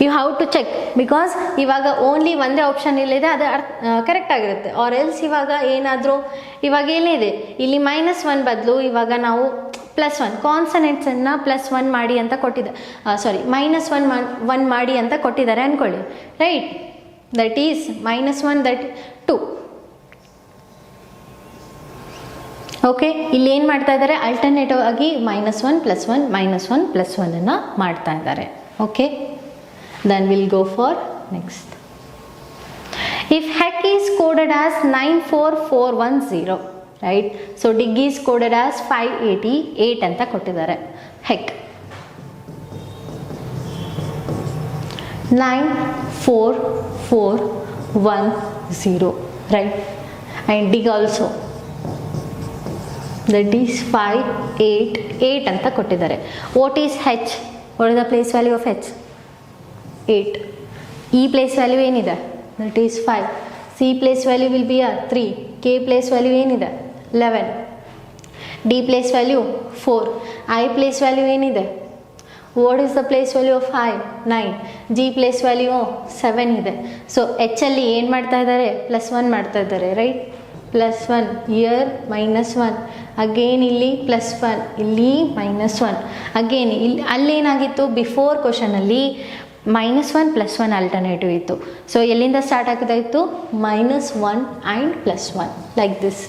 you have to check, because ಇವಾಗ ಓನ್ಲಿ ಒಂದೇ ಆಪ್ಷನ್ ಇಲ್ಲಿದೆ, ಅದು ಕರೆಕ್ಟ್ ಆಗಿರುತ್ತೆ. ಆರ್ ಎಲ್ಸ್ ಇವಾಗ ಏನಾದರೂ ಇವಾಗ ಏನಿದೆ ಇಲ್ಲಿ -1 ಬದಲು ಇವಾಗ ನಾವು +1 ಕಾನ್ಸನೆಂಟ್ಸನ್ನು +1 ಮಾಡಿ ಅಂತ ಕೊಟ್ಟಿದ್ದಾರೆ, ಸಾರಿ -1 ಮಾಡಿ ಅಂತ ಕೊಟ್ಟಿದ್ದಾರೆ ಅಂದ್ಕೊಳ್ಳಿ, right? That is -1 that 2. Okay, ಇಲ್ಲಿ ಏನು ಮಾಡ್ತಾ ಇದ್ದಾರೆ, ಆಲ್ಟರ್ನೇಟಿವ್ ಆಗಿ -1 + 1 -1 + 1 ಮಾಡ್ತಾ ಇದ್ದಾರೆ. Okay, then we'll go for next. If HEC is coded as 94410, right? So DIG is coded as 588 ಅಂತ ಕೊಟ್ಟಿದ್ದಾರೆ. HEC 94410, right? And DIG also, that is 588 ಅಂತ ಕೊಟ್ಟಿದ್ದಾರೆ. What is H? What is the place value of H? 8. E place value ಏನಿದೆ, that is 5. C place value will be a 3. K place value ಏನಿದೆ 11. D place value 4. I place value ಏನಿದೆ, what is the place value of I? 9. G place value 7 ಇದೆ. So H ಅಲ್ಲಿ ಏನು ಮಾಡ್ತಾ ಇದ್ದಾರೆ, +1 ಮಾಡ್ತಾ ಇದ್ದಾರೆ, ರೈಟ್? +1 ಇಯರ್ -1, ಅಗೇನ್ ಇಲ್ಲಿ +1, ಇಲ್ಲಿ -1, ಅಗೇನ್ ಇಲ್ಲಿ ಅಲ್ಲೇನಾಗಿತ್ತು, ಬಿಫೋರ್ ಕ್ವಶನಲ್ಲಿ -1 + 1 ಆಲ್ಟರ್ನೇಟಿವ್ ಇತ್ತು. ಸೊ ಎಲ್ಲಿಂದ ಸ್ಟಾರ್ಟ್ ಆಗ್ತಾ ಇತ್ತು, -1 and +1 like this.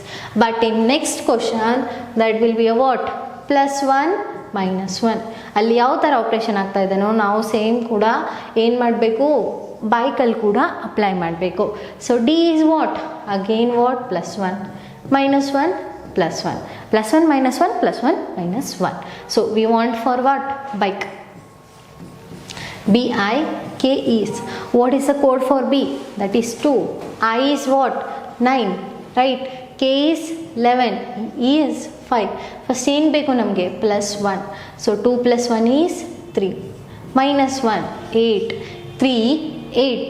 But in next question that will be a what, +1 -1. ಅಲ್ಲಿ ಯಾವ ಥರ ಆಪ್ರೇಷನ್ ಆಗ್ತಾ ಇದೆನೋ ನಾವು ಸೇಮ್ ಕೂಡ ಏನು ಮಾಡಬೇಕು, ಬೈಕಲ್ಲಿ ಕೂಡ ಅಪ್ಲೈ ಮಾಡಬೇಕು. So D is what, again what, +1 -1 +1 +1 -1 +1 -1. So we want for what, bike. BIK is, what is the code for B? That is 2. I is what, 9, right? K is 11, E is 5. First ಏನು ಬೇಕು ನಮಗೆ, +1. So 2 + 1 is 3, -1 8, 3 8.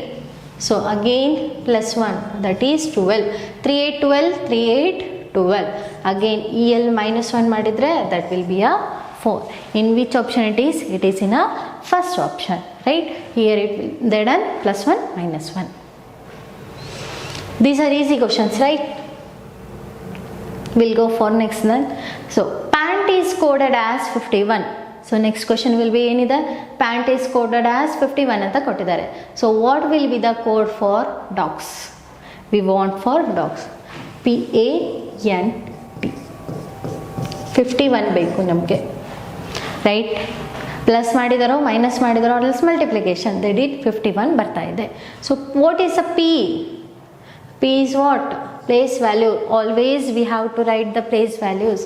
So again +1, that is 12. 3 8 12, 3 8 12. Again EL -1 ಮಾಡಿದರೆ that will be a 4. In which option it is? It is in a first option, right? Here it will, they done +1 -1. These are easy questions, right? We'll go for next then. So pant is coded as 51. So next question will be ಏನida, pant is coded as 51 ಅಂತ ಕೊಟ್ಟಿದ್ದಾರೆ. So what will be the code for dogs? We want for dogs PANT. 51 ಬೇಕು ನಮಗೆ, right? Plus ಮಾಡಿದಾರೋ minus ಮಾಡಿದಾರೋ else multiplication, they did 51 ಬರ್ತಾ ಇದೆ. So what is a P? P is what, place value. Always we have to write the place values.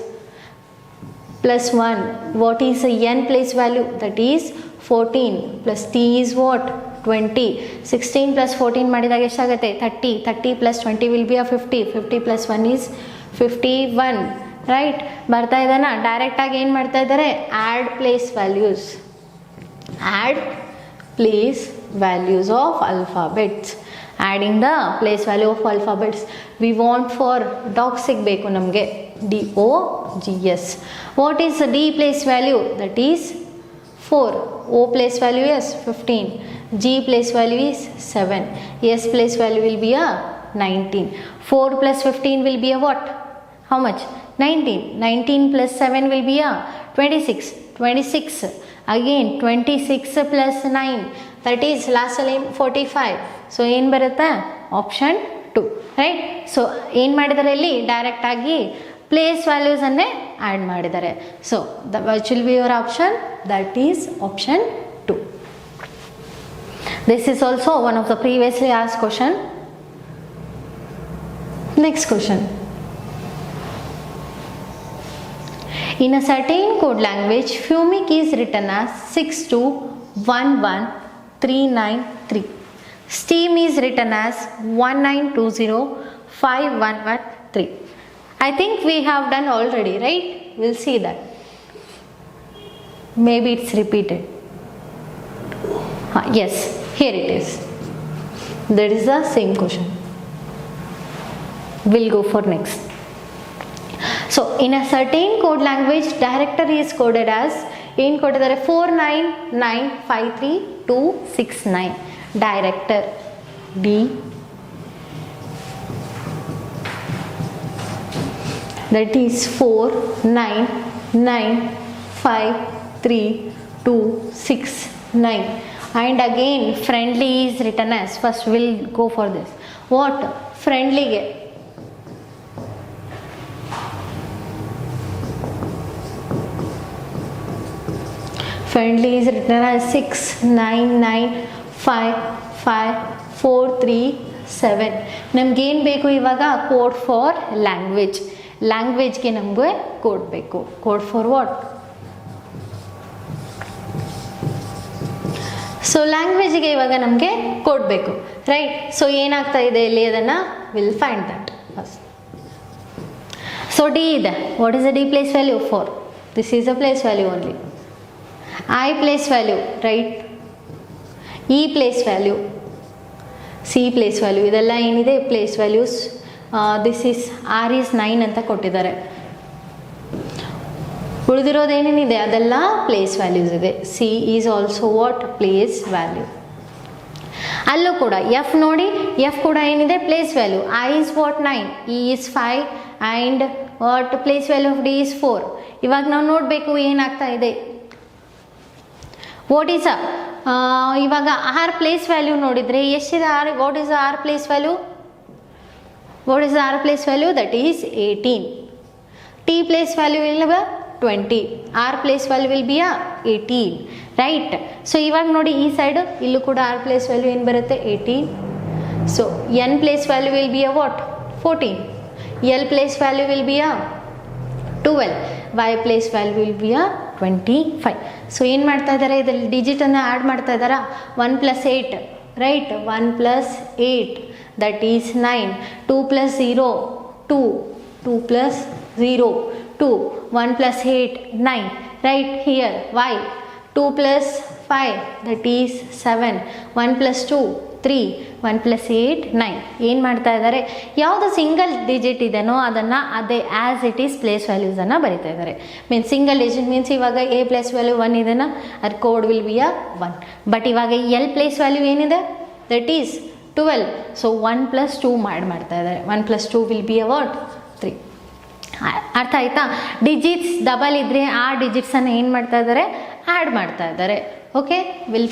+1, what is a n place value? That is 14. plus t is what, 20. 16 plus 14 ಮಾಡಿದಾಗ ಎಷ್ಟಾಗುತ್ತೆ, 30. 30 plus 20 will be a 50. 50 plus 1 is 51, right? ಬರ್ತಾ ಇದ್ದಾನ? ಡೈರೆಕ್ಟಾಗಿ ಏನು ಮಾಡ್ತಾ ಇದ್ದಾರೆ, add place values. Add place values of alphabets. Adding the place value of alphabets. V want for dog ಸಿಗಬೇಕು ನಮಗೆ, DOGS. What is the D place value? That is 4. O place value is 15. G place value is 7. S place value will be a 19. 4 plus 15 will be a what? How much? 19. 19 plus 7 will be a 26. 26. Again 26 plus 9 that is ಲಾಸ್ಟಲ್ಲಿ 45. So ಏನು ಬರುತ್ತೆ option 2 right. So ಏನು ಮಾಡಿದ್ದಾರೆ ಇಲ್ಲಿ ಡೈರೆಕ್ಟಾಗಿ place ವ್ಯಾಲ್ಯೂಸನ್ನೇ add ಮಾಡಿದ್ದಾರೆ. So which will be your option? That is option 2. This is also one of the previously asked question. Next question. In a certain code language, Fumic is written as 621139 Steam is written as 19205113. I think we have done already, right? We'll see that. Maybe it's repeated. Yes, here it is. That is the same question. We'll go for next. So in a certain code language, director is coded as ಏನು ಕೊಟ್ಟಿದ್ದಾರೆ 499532269 director D that is 499532269 and again friendly is written as, first we'll go for this, what friendly ಗೆ friendly is written as 699554337. ನಮ್ಗೇನು ಬೇಕು ಇವಾಗ code for ಲ್ಯಾಂಗ್ವೇಜ್ಗೆ ನಮಗೆ code ಬೇಕು. Code for what? So ಲ್ಯಾಂಗ್ವೇಜ್ಗೆ ಇವಾಗ ನಮಗೆ ಕೋಡ್ ಬೇಕು ರೈಟ್. ಸೊ ಏನಾಗ್ತಾ ಇದೆ ಇಲ್ಲಿ ಅದನ್ನು will find that first. So D ಇದೆ. What is the D place value? 4. This is a place value only. I place value, right? E place value, C place value, ಇದೆಲ್ಲ ಏನಿದೆ place values. This is R is 9 ಅಂತ ಕೊಟ್ಟಿದ್ದಾರೆ. ಉಳಿದಿರೋದೇನೇನಿದೆ ಅದೆಲ್ಲ place values ಇದೆ. C is also what? Place value. ಅಲ್ಲೂ ಕೂಡ F ನೋಡಿ, F ಕೂಡ ಏನಿದೆ place value. I is what? 9, E is 5 and what place value of D is 4. ಇವಾಗ ನಾವು ನೋಡಬೇಕು ಏನಾಗ್ತಾ ಇದೆ. ವಾಟ್ ಈಸ್ ಇವಾಗ ಆರ್ ಪ್ಲೇಸ್ ವ್ಯಾಲ್ಯೂ ನೋಡಿದರೆ ಎಷ್ಟಿದೆ R? What is R place value? What is R place value? That is 18. T place value ಇಲ್ಲವ 20. R place value will be 18 right. So ಇವಾಗ ನೋಡಿ ಈ ಸೈಡು ಇಲ್ಲೂ ಕೂಡ ಆರ್ ಪ್ಲೇಸ್ ವ್ಯಾಲ್ಯೂ ಏನು ಬರುತ್ತೆ? 18. So N place value will be what? 14. L place value will be 12. Y place value will be 25. So ಏನು ಮಾಡ್ತಾ ಇದ್ದಾರೆ ಇದರಲ್ಲಿ ಡಿಜಿಟನ್ನು ಆ್ಯಡ್ ಮಾಡ್ತಾ ಇದ್ದಾರಾ? 1 + 8 right. 1 + 8 that is 9. 2 + 0 2. 2 + 0 2. 1 + 8 9 right. Here Y 2 + 5 that is 7. 1 + 2 3. 1 + 8 9. ಏನು ಮಾಡ್ತಾ ಇದ್ದಾರೆ? ಯಾವುದು ಸಿಂಗಲ್ ಡಿಜಿಟ್ ಇದೆನೋ ಅದನ್ನು ಅದೇ ಆ್ಯಸ್ ಇಟ್ ಈಸ್ ಪ್ಲೇಸ್ ವ್ಯಾಲ್ಯೂಸನ್ನು ಬರಿತಾ ಇದ್ದಾರೆ. ಮೀನ್ಸ್ ಸಿಂಗಲ್ ಡಿಜಿಟ್ ಮೀನ್ಸ್ ಇವಾಗ ಎ ಪ್ಲೇಸ್ ವ್ಯಾಲ್ಯೂ 1 ಇದೆನಾ, ಅದು ಕೋಡ್ ವಿಲ್ ಬಿ 1. ಬಟ್ ಇವಾಗ ಎಲ್ ಪ್ಲೇಸ್ ವ್ಯಾಲ್ಯೂ ಏನಿದೆ? That is 12. ಸೊ 1 + 2 ಮಾಡ್ತಾ ಇದ್ದಾರೆ. 1 + 2 ವಿಲ್ ಬಿ ವಾಟ್? 3. ಅರ್ಥ ಆಯ್ತಾ? ಡಿಜಿಟ್ಸ್ ಡಬಲ್ ಇದ್ದರೆ ಆ ಡಿಜಿಟ್ಸನ್ನು ಏನು ಮಾಡ್ತಾ ಇದ್ದಾರೆ? ಆ್ಯಡ್ ಮಾಡ್ತಾ ಇದ್ದಾರೆ. ಓಕೆ ವಿಲ್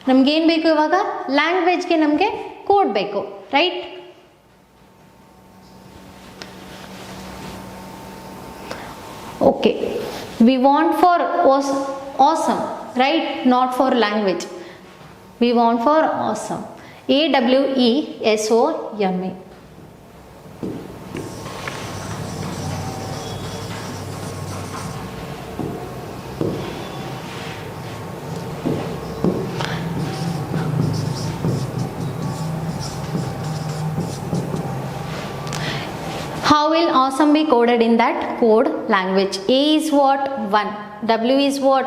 ನಮಗೇನು ಬೇಕು ಇವಾಗ? ಲ್ಯಾಂಗ್ವೇಜ್ಗೆ ನಮಗೆ ಕೋಡ್ ಬೇಕು right. Okay V want for awesome right, not for language. We want for awesome. AWESOME. How will awesome be coded in that code language? A is what? 1. W is what?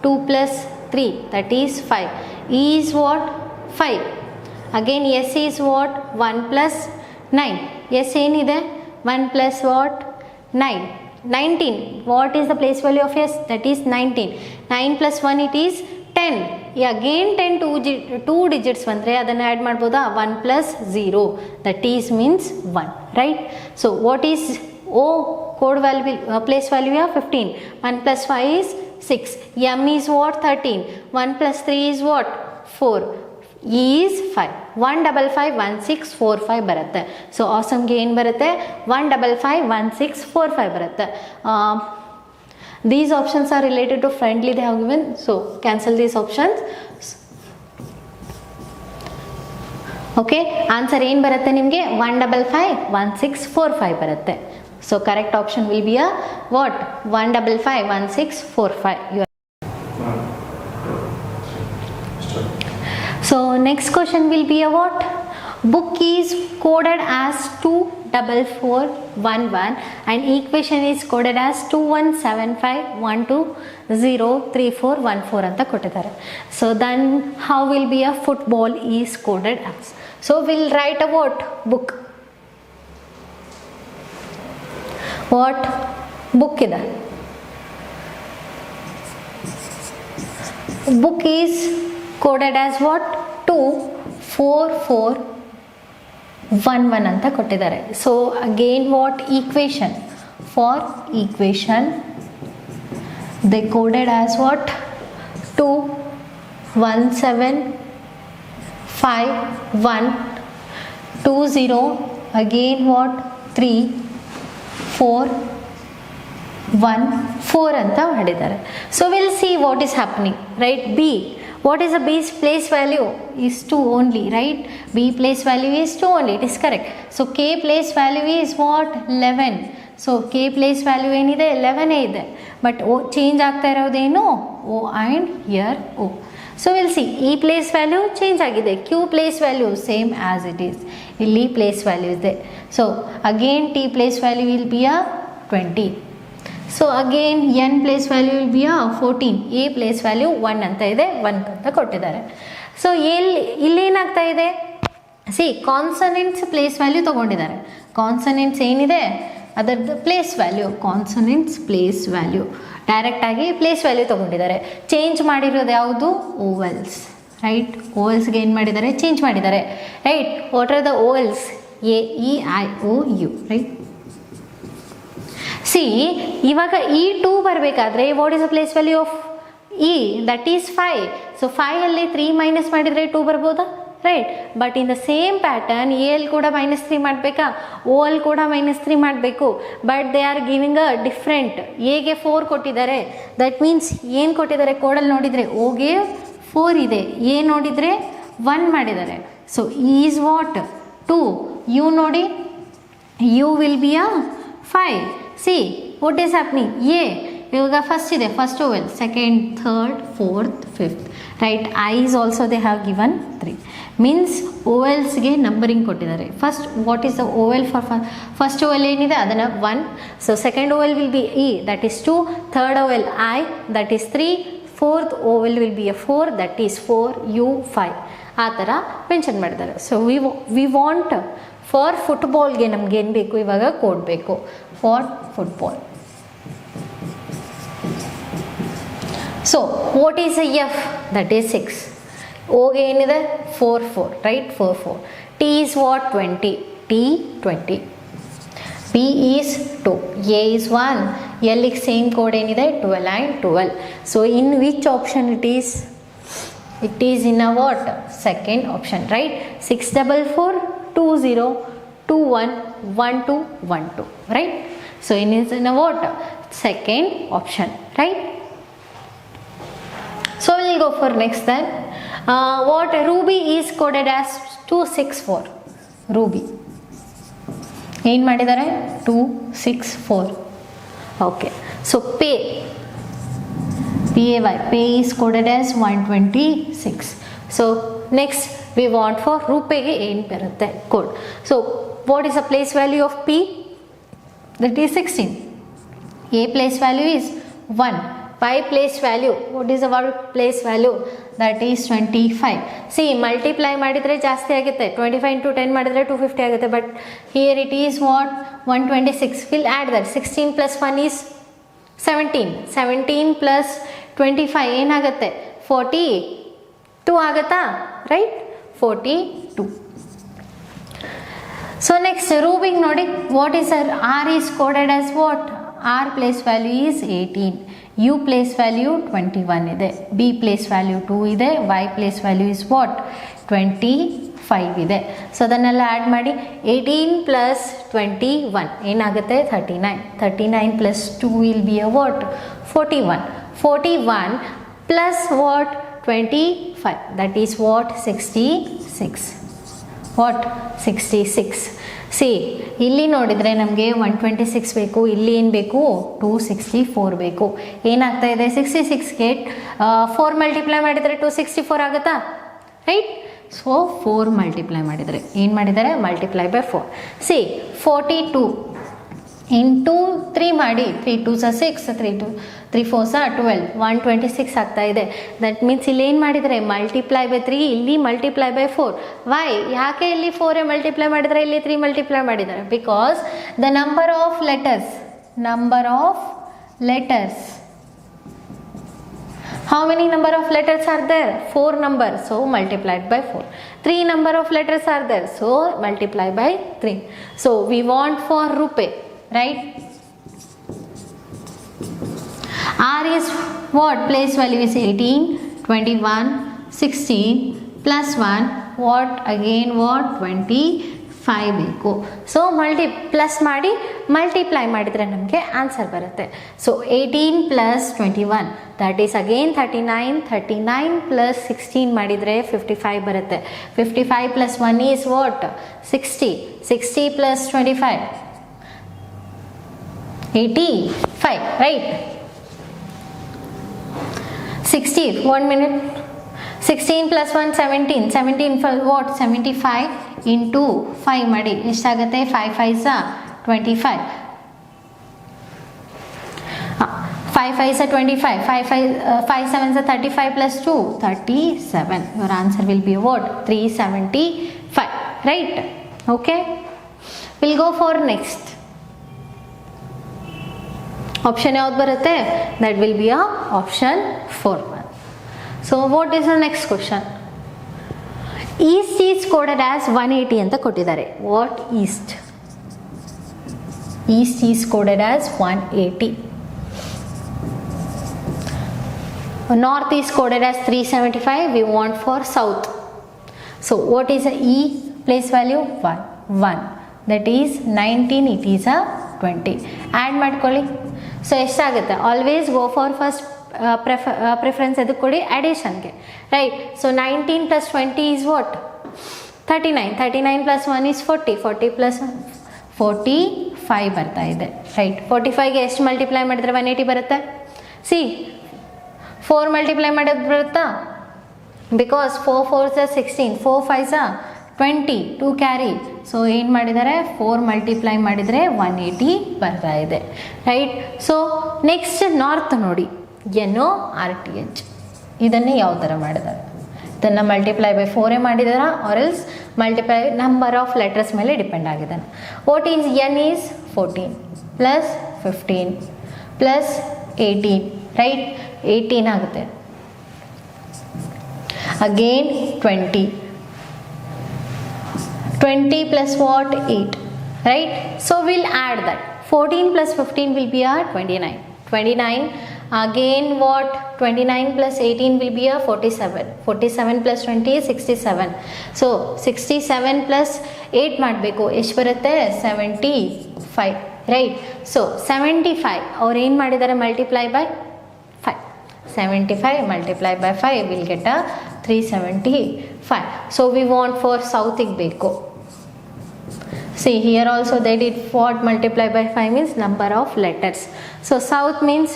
2 plus 3, that is 5. E is what? 5. Again S is what? 1 plus 9. S ಏನಿದೆ? 1 plus what? 9. 19. What is the place value of S? That is 19. 9 plus 1 it is 10. Again 10 2 digits ಬಂದರೆ ಅದನ್ನು add ಮಾಡ್ಬೋದಾ? 1 plus 0, that is means 1 right. So what is O code value? Place value 15. 1 plus 5 is 6. M is what? 13. 1 plus 3 is what? 4. E is 5. 1551645 ಬರುತ್ತೆ. So ಆಸಮ್ಗೆ ಏನು ಬರುತ್ತೆ? 1551645 ಬರುತ್ತೆ. These options are related to friendly they have given, so cancel these options. Okay, answer ಏನು ಬರುತ್ತೆ ನಿಮಗೆ? 1551645 ಬರುತ್ತೆ. So correct option will be a what? 1551645. So next question will be a what? Book is coded as 24411 and equation is coded as 2175120341 ಅಂತ ಕೊಟ್ಟಿದ್ದಾರೆ. So then how will be a football is coded as? So we'll write a what? Book. What book ಇದೆ? Book is coded as what? 24411 ಅಂತ ಕೊಟ್ಟಿದ್ದಾರೆ. So again what? Equation. For equation they coded as what? 2175120 again what? 3414 ಅಂತ ಮಾಡಿದ್ದಾರೆ. So will C what is happening, right? B, what is the b's place value? Is 2 only, right? B place value is 2 only, it is correct. So k place value is what? 11. So k place value ಏನಿದೆ? 11 ಇದೆ. But o change ಆಗ್ತಾ ಇರೋದೇನು? o and here o. So we'll see. E place value change ಆಗಿದೆ. q place value same as it is. ಇಲ್ಲಿ place value ಇದೆ. So again t place value will be a 20. So again n place value will be 14. a place value 1 ಅಂತ ಇದೆ, 1 ಅಂತ ಕೊಟ್ಟಿದ್ದಾರೆ. So ಇಲ್ಲೇನಾಗ್ತಾ ಇದೆ? See, consonants place value ತೊಗೊಂಡಿದ್ದಾರೆ. Consonants ಏನಿದೆ ಅದರದ್ದು place value, consonants place value ಡೈರೆಕ್ಟಾಗಿ ಪ್ಲೇಸ್ ವ್ಯಾಲ್ಯೂ ತೊಗೊಂಡಿದ್ದಾರೆ. ಚೇಂಜ್ ಮಾಡಿರೋದು ಯಾವುದು? Vowels, right? ಓವಲ್ಸ್ಗೆ ಏನು ಮಾಡಿದ್ದಾರೆ? ಚೇಂಜ್ ಮಾಡಿದ್ದಾರೆ, right? What are the vowels? A, E, I, O, U, right? See, ಇವಾಗ ಈ 2 ಬರಬೇಕಾದ್ರೆ what is the place value of E? That is 5. So 5 ಅಲ್ಲಿ 3 ಮೈನಸ್ ಮಾಡಿದರೆ 2 ಬರ್ಬೋದಾ? Right? But in the same pattern A ಅಲ್ಲಿ ಕೂಡ -3 ಮಾಡಬೇಕಾ? ಓ ಅಲ್ಲಿ ಕೂಡ -3 ಮಾಡಬೇಕು. But they are giving a different. ಎಗೆ 4 ಕೊಟ್ಟಿದ್ದಾರೆ, ದಟ್ ಮೀನ್ಸ್ ಏನು ಕೊಟ್ಟಿದ್ದಾರೆ? ಕೋಡಲ್ಲಿ ನೋಡಿದರೆ ಓಗೆ 4 ಇದೆ, ಎ ನೋಡಿದರೆ 1 ಮಾಡಿದ್ದಾರೆ. So is what? 2. ಯು ನೋಡಿ, U will be a 5. See, what is happening? A ಇವಾಗ ಫಸ್ಟ್ ಇದೆ, first vowel, second, third, fourth, fifth, right? I is also they have given 3. Means ಓವೆಲ್ಸ್ಗೆ ನಂಬರಿಂಗ್ ಕೊಟ್ಟಿದ್ದಾರೆ. First what is the vowel for first vowel ಏನಿದೆ ಅದನ್ನು 1. So second vowel will be E, that is 2. Third vowel I, that is 3. Fourth vowel will B A 4, that is 4. U 5. ಆ ಥರ mention ಮಾಡಿದ್ದಾರೆ. So we want for ಫುಟ್ಬಾಲ್ಗೆ ನಮ್ಗೆ ಏನು ಬೇಕು? ಇವಾಗ ಕೋಡ್ ಬೇಕು for football. So what is A F? That is 6. ಓಗೆ ಏನಿದೆ? 4 4, right? 4 4. T is what? 20. T 20. B is 2. A is 1. ಎಲ್ಲಿಗೆ ಸೇಮ್ ಕೋಡ್ ಏನಿದೆ? 12 and 12. So in which option it is? It is in a what? Second option, right? 64420211212, right? So it is in a what? Second option, right? So we'll go for next then. What Ruby is coded as 264. Ruby. ಏನು ಮಾಡಿದ್ದಾರೆ? 264. Okay. So pay. PAY, pay is coded as 126. So next we want for ರೂಪೆಗೆ ಏನು ಬರುತ್ತೆ code? So what is the place value of P? That is 16. A place value is 1. Y place value, what is our place value? That is 25. See, multiply ಮಾಡಿದರೆ ಜಾಸ್ತಿ ಆಗುತ್ತೆ. 25 into 10 ಮಾಡಿದರೆ 250 ಆಗುತ್ತೆ. But here it is what? 126. We'll add that. 16 plus 1 is 17. 17 plus 25 ಏನಾಗುತ್ತೆ? 42 ಆಗುತ್ತಾ? Right? 42. So next ರೂಬಿಂಗ್ ನೋಡಿ, what is R? R is coded as what? R place value is 18, U place value 21 ಇದೆ, B place value 2 ಇದೆ, Y place value is what 25 ಇದೆ. So ಅದನ್ನೆಲ್ಲ add ಮಾಡಿ 18 plus 21 ಏನಾಗುತ್ತೆ 39 plus 2 will be a what 41 plus what 25 that is what 66. C ಇಲ್ಲಿ ನೋಡಿದರೆ ನಮಗೆ 126 ಬೇಕು, ಇಲ್ಲಿ ಏನು ಬೇಕು 264 ಬೇಕು. ಏನಾಗ್ತಾ ಇದೆ 66ಗೆ 4 ಮಲ್ಟಿಪ್ಲೈ ಮಾಡಿದರೆ 264 ಆಗುತ್ತಾ, ರೈಟ್? ಸೊ 4 ಮಲ್ಟಿಪ್ಲೈ ಮಾಡಿದರೆ ಏನು ಮಾಡಿದ್ದಾರೆ ಮಲ್ಟಿಪ್ಲೈ ಬೈ 4. ಸಿ 42 ಇಂಟು 3 ಮಾಡಿ, 3 2s 6, 3 4s 12, 126 ಆಗ್ತಾ ಇದೆ. ದಟ್ ಮೀನ್ಸ್ ಇಲ್ಲಿ ಏನು ಮಾಡಿದರೆ ಮಲ್ಟಿಪ್ಲೈ ಬೈ 3, ಇಲ್ಲಿ ಮಲ್ಟಿಪ್ಲೈ ಬೈ 4. ವೈ? ಯಾಕೆ ಇಲ್ಲಿ 4 ಮಲ್ಟಿಪ್ಲೈ ಮಾಡಿದರೆ ಇಲ್ಲಿ 3 ಮಲ್ಟಿಪ್ಲೈ ಮಾಡಿದ್ದಾರೆ? Because the number of letters how many number of letters are there? 4 numbers, so multiplied by 4. 3 number of letters are there, so multiply by 3. So we want for rupee, right? R is what? Place value is 18, 21, 16 plus 1 what? Again what? 25 ಬೇಕು. So plus ಮಾಡಿ multiply ಮಾಡಿದರೆ ನಮಗೆ answer ಬರುತ್ತೆ. So 18 plus 21 that is again 39 plus 16 ಮಾಡಿದರೆ 55 ಬರುತ್ತೆ. 55 plus 1 is what 60 plus 25 85, right? 60, 1 minute. 16 plus 1 17 for what 75 into 5 ಮಾಡಿ ಎಷ್ಟಾಗುತ್ತೆ 5 5s 25, 5 5s 25, 5 7s 35 plus 2 37. Your answer will be what 375, right? Okay, we'll go for next option. ಯಾವ್ದು ಬರುತ್ತೆ? that will be a option 4. So what is the next question? East is coded as 180 ಅಂತ ಕೊಟ್ಟಿದ್ದಾರೆ. What east? East is coded as 180. North is coded as 375. We want for south. So what is the E place value? 1. That is 19. It is a 20. Add ಮಾಡ್ಕೊಳ್ಳಿ. So ಎಷ್ಟಾಗುತ್ತೆ? Always go for first preference ಎದು ಕೊಡಿ ಅಡಿಷನ್ಗೆ, right? So 19 plus 20 is what 39 plus 1 is 40 plus 45 ಬರ್ತಾ ಇದೆ, right? 45ಗೆ ಎಷ್ಟು multiply ಮಾಡಿದರೆ 180 ಬರುತ್ತೆ? ಸಿ 4 ಮಲ್ಟಿಪ್ಲೈ ಮಾಡೋದು ಬರುತ್ತಾ? Because 4 4s 16, 4 5s 20, 2 carry. So ಏನು ಮಾಡಿದ್ದಾರೆ 4 ಮಲ್ಟಿಪ್ಲೈ ಮಾಡಿದರೆ 180 ಬರ್ತಾ ಇದೆ, ರೈಟ್? ಸೊ ನೆಕ್ಸ್ಟ್ ನಾರ್ತ್ ನೋಡಿ, NORTH. ಇದನ್ನೇ ಯಾವ ಥರ ಮಾಡಿದ್ದಾರೆ? ಇದನ್ನು ಮಲ್ಟಿಪ್ಲೈ ಬೈ 4 ಮಾಡಿದಾರಾ or else multiply number of letters ಮೇಲೆ ಡಿಪೆಂಡ್ ಆಗಿದ್ದಾನೆ. What is N is 14 plus 15 plus 18, right? 18 ಆಗುತ್ತೆ. Again 20 plus what 8, right? So will add that 14 plus 15 will be a 29. Again what 29 plus 18 will be a 47 plus 20 is 67. So 67 plus 8 ಮಾಡಬೇಕು, ಎಷ್ಟು ಬರುತ್ತೆ 75, right? So 75 ಅವ್ರು ಏನು ಮಾಡಿದ್ದಾರೆ multiply by 5. 75 multiply by 5 will get a 375. So we want for southig ಬೇಕು. See here also they did what multiply by 5 means number of letters. So south means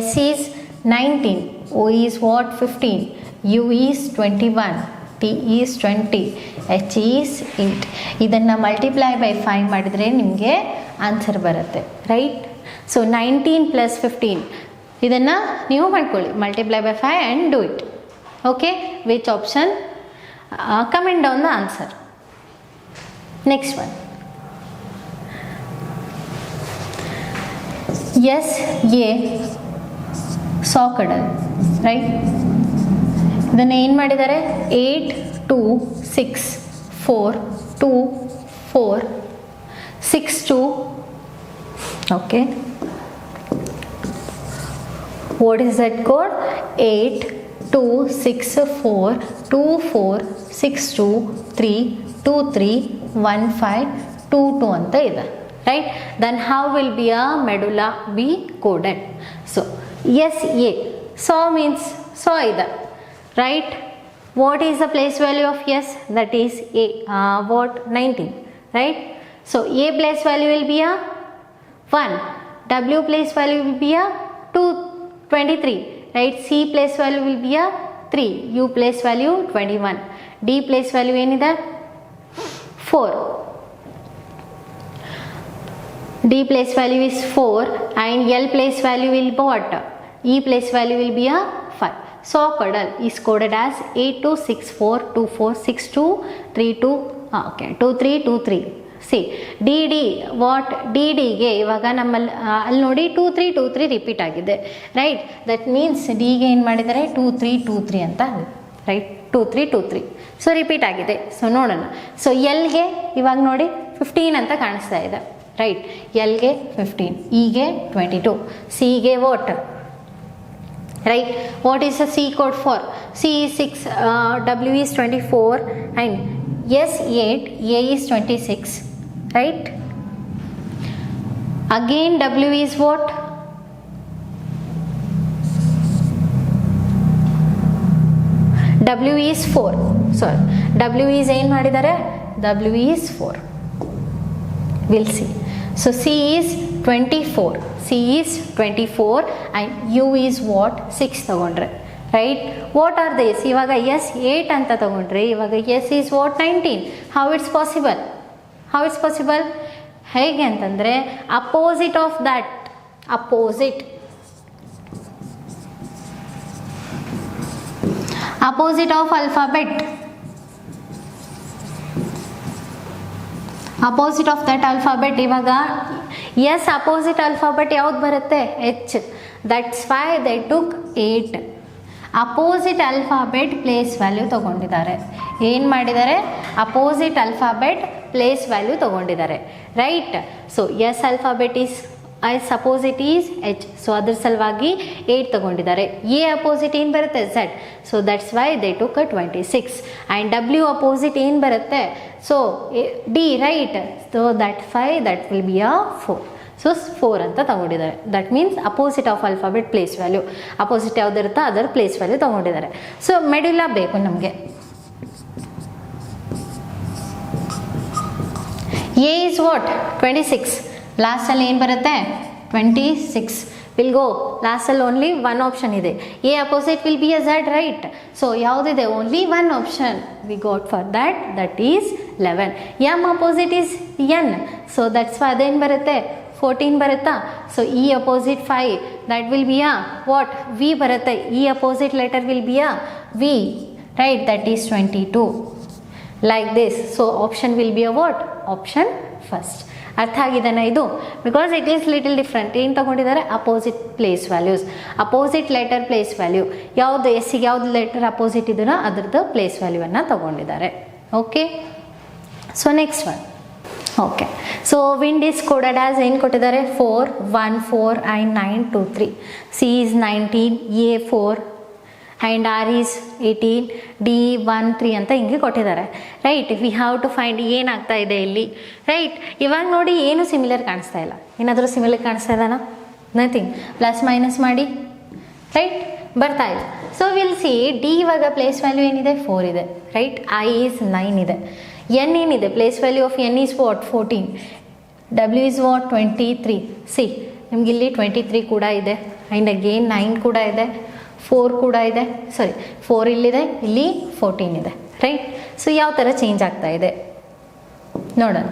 S is 19, O is what 15, U is 21, T is 20, H is 8. ಇದನ್ನು multiply by 5 ಮಾಡಿದರೆ ನಿಮಗೆ answer ಬರುತ್ತೆ, right? So 19 plus 15 ಇದನ್ನು ನೀವು ಮಾಡ್ಕೊಳ್ಳಿ multiply by 5 and do it. Okay, which option? Comment down the answer. Next one SA ಸಾಕಡಲ್, right? ಇದನ್ನು ಏನು ಮಾಡಿದ್ದಾರೆ 8 2 6 4 2 4 6 2, okay. What is that code? 8 2 6 4 2 4 6 2 3 2 3 1 5 2 2 ಅಂತ ಇದೆ, right? Then how will be a medulla be coded? So SA, saw means saw ಇದೆ, right? What is the place value of S? That is A, what? 19, right? So A place value will be a 1, W place value will be a 23, right? C place value will be a 3, U place value 21, D place value ಏನಿದೆ 4, D place value is 4 and L place value will be what? E place value will be a 5. So codal is coded as 8264246232 okay 2323. See DD what DD ಗೆ ಇವಾಗ ನಮ್ಮಲ್ಲಿ ಅಲ್ಲಿ ನೋಡಿ 2323 repeat ಆಗಿದೆ, right? That means D ಗೆ ಏನು ಮಾಡಿದ್ದಾರೆ 2323 ಅಂತ, ರೈಟ್? 2323 ಸೊ ರಿಪೀಟ್ ಆಗಿದೆ. ಸೊ ನೋಡೋಣ. ಸೊ ಎಲ್ಗೆ ಇವಾಗ ನೋಡಿ 15 ಅಂತ ಕಾಣಿಸ್ತಾ ಇದೆ, ರೈಟ್? ಎಲ್ಗೆ 15, ಇಗೆ 22, ಸಿಗೆ what? Right? What is the C code for? C is 6, W is 24 and S 8, A is 26, right? Again W is what? W is 4. Sorry, W is ಏನು ಮಾಡಿದ್ದಾರೆ? W is 4. We'll see. So C is 24. C is 24 and U is what? 6 ತಗೊಂಡ್ರೆ, right? What are these? ಇವಾಗ S 8 ಅಂತ ತಗೊಂಡ್ರೆ ಇವಾಗ S is what? 19. How it's possible? How it's possible? ಹೇಗೆ ಅಂತಂದರೆ opposite of that, opposite of alphabet, opposite of that alphabet. ಇವಾಗ S opposite alphabet ಯಾವ್ದು ಬರುತ್ತೆ? H. That's why they took 8. Opposite alphabet place value ತೊಗೊಂಡಿದ್ದಾರೆ. ಏನು ಮಾಡಿದ್ದಾರೆ? Opposite alphabet place value ತೊಗೊಂಡಿದ್ದಾರೆ, right? So S alphabet is S opposite is H. So ಅದ್ರ ಸಲುವಾಗಿ 8 ತೊಗೊಂಡಿದ್ದಾರೆ. ಎ ಅಪೋಸಿಟ್ ಏನು ಬರುತ್ತೆ? Z. So that's why they took 26 and W opposite ಏನು ಬರುತ್ತೆ? So D, right? So that 5 that will be a 4. So 4 ಅಂತ ತಗೊಂಡಿದ್ದಾರೆ. That means opposite of alphabet place value, opposite ಯಾವುದಿರುತ್ತೋ ಅದರ ಪ್ಲೇಸ್ ವ್ಯಾಲ್ಯೂ ತೊಗೊಂಡಿದ್ದಾರೆ. So ಮೆಡುಲಾ ಬೇಕು ನಮಗೆ. A is what? 26. ಲಾಸ್ಟಲ್ಲಿ ಏನು ಬರುತ್ತೆ? 26 ವಿಲ್ ಗೋ. ಲಾಸ್ಟಲ್ಲಿ ಓನ್ಲಿ ಒನ್ ಆಪ್ಷನ್ ಇದೆ. A opposite will be a Z, right? So ಯಾವುದಿದೆ? Only one option we got for that, that is 11. M opposite is N. So that's Y ಅದೇನು ಬರುತ್ತೆ? 14 ಬರುತ್ತಾ? So E opposite 5 that will be a what? V ಬರುತ್ತೆ. E opposite letter will be a V, right? That is 22 like this. So option will be a what? Option first. ಅರ್ಥ ಆಗಿದೆನಾ ಇದು? Because it is little different. ಏನು ತೊಗೊಂಡಿದ್ದಾರೆ? Opposite place values, opposite letter place value. ಯಾವುದು ಎಸ್ಸಿಗೆ ಯಾವ್ದು letter opposite ಇದೆಯೋ ಅದರದ್ದು ಪ್ಲೇಸ್ ವ್ಯಾಲ್ಯೂವನ್ನು ತೊಗೊಂಡಿದ್ದಾರೆ. Okay, so next one. Okay, so wind is coded as ಏನು ಕೊಟ್ಟಿದ್ದಾರೆ? 4 1 4 and 9 2 3. C is 19, A 4 and R is 18, D 1 3 ಅಂತ ಹಿಂಗೆ ಕೊಟ್ಟಿದ್ದಾರೆ, right? We have to find ಏನಾಗ್ತಾ ಇದೆ ಇಲ್ಲಿ, ರೈಟ್? ಇವಾಗ ನೋಡಿ ಏನು ಸಿಮಿಲರ್ ಕಾಣಿಸ್ತಾ ಇಲ್ಲ. ಏನಾದರೂ ಸಿಮಿಲರ್ ಕಾಣಿಸ್ತಾ ಇದ್ದಾನ? ನಥಿಂಗ್. ಪ್ಲಸ್ ಮೈನಸ್ ಮಾಡಿ, ರೈಟ್? ಬರ್ತಾ ಇಲ್ಲ. ಸೊ ವಿಲ್ ಸಿ ಡಿ ಇವಾಗ ಪ್ಲೇಸ್ ವ್ಯಾಲ್ಯೂ ಏನಿದೆ? 4 ಇದೆ, ರೈಟ್? ಐ ಈಸ್ 9 ಇದೆ. ಎನ್ ಏನಿದೆ? Place value of N is what? 14. W is what? 23. C ನಿಮ್ಗೆ ಇಲ್ಲಿ 23 ಕೂಡ ಇದೆ ಆ್ಯಂಡ್ ಅಗೇನ್ 9 ಕೂಡ ಇದೆ, 4 ಕೂಡ ಇದೆ. ಸಾರಿ, 4 ಇಲ್ಲಿದೆ, ಇಲ್ಲಿ 14 ಇದೆ, ರೈಟ್? ಸೊ ಯಾವ ಥರ ಚೇಂಜ್ ಆಗ್ತಾ ಇದೆ ನೋಡೋಣ.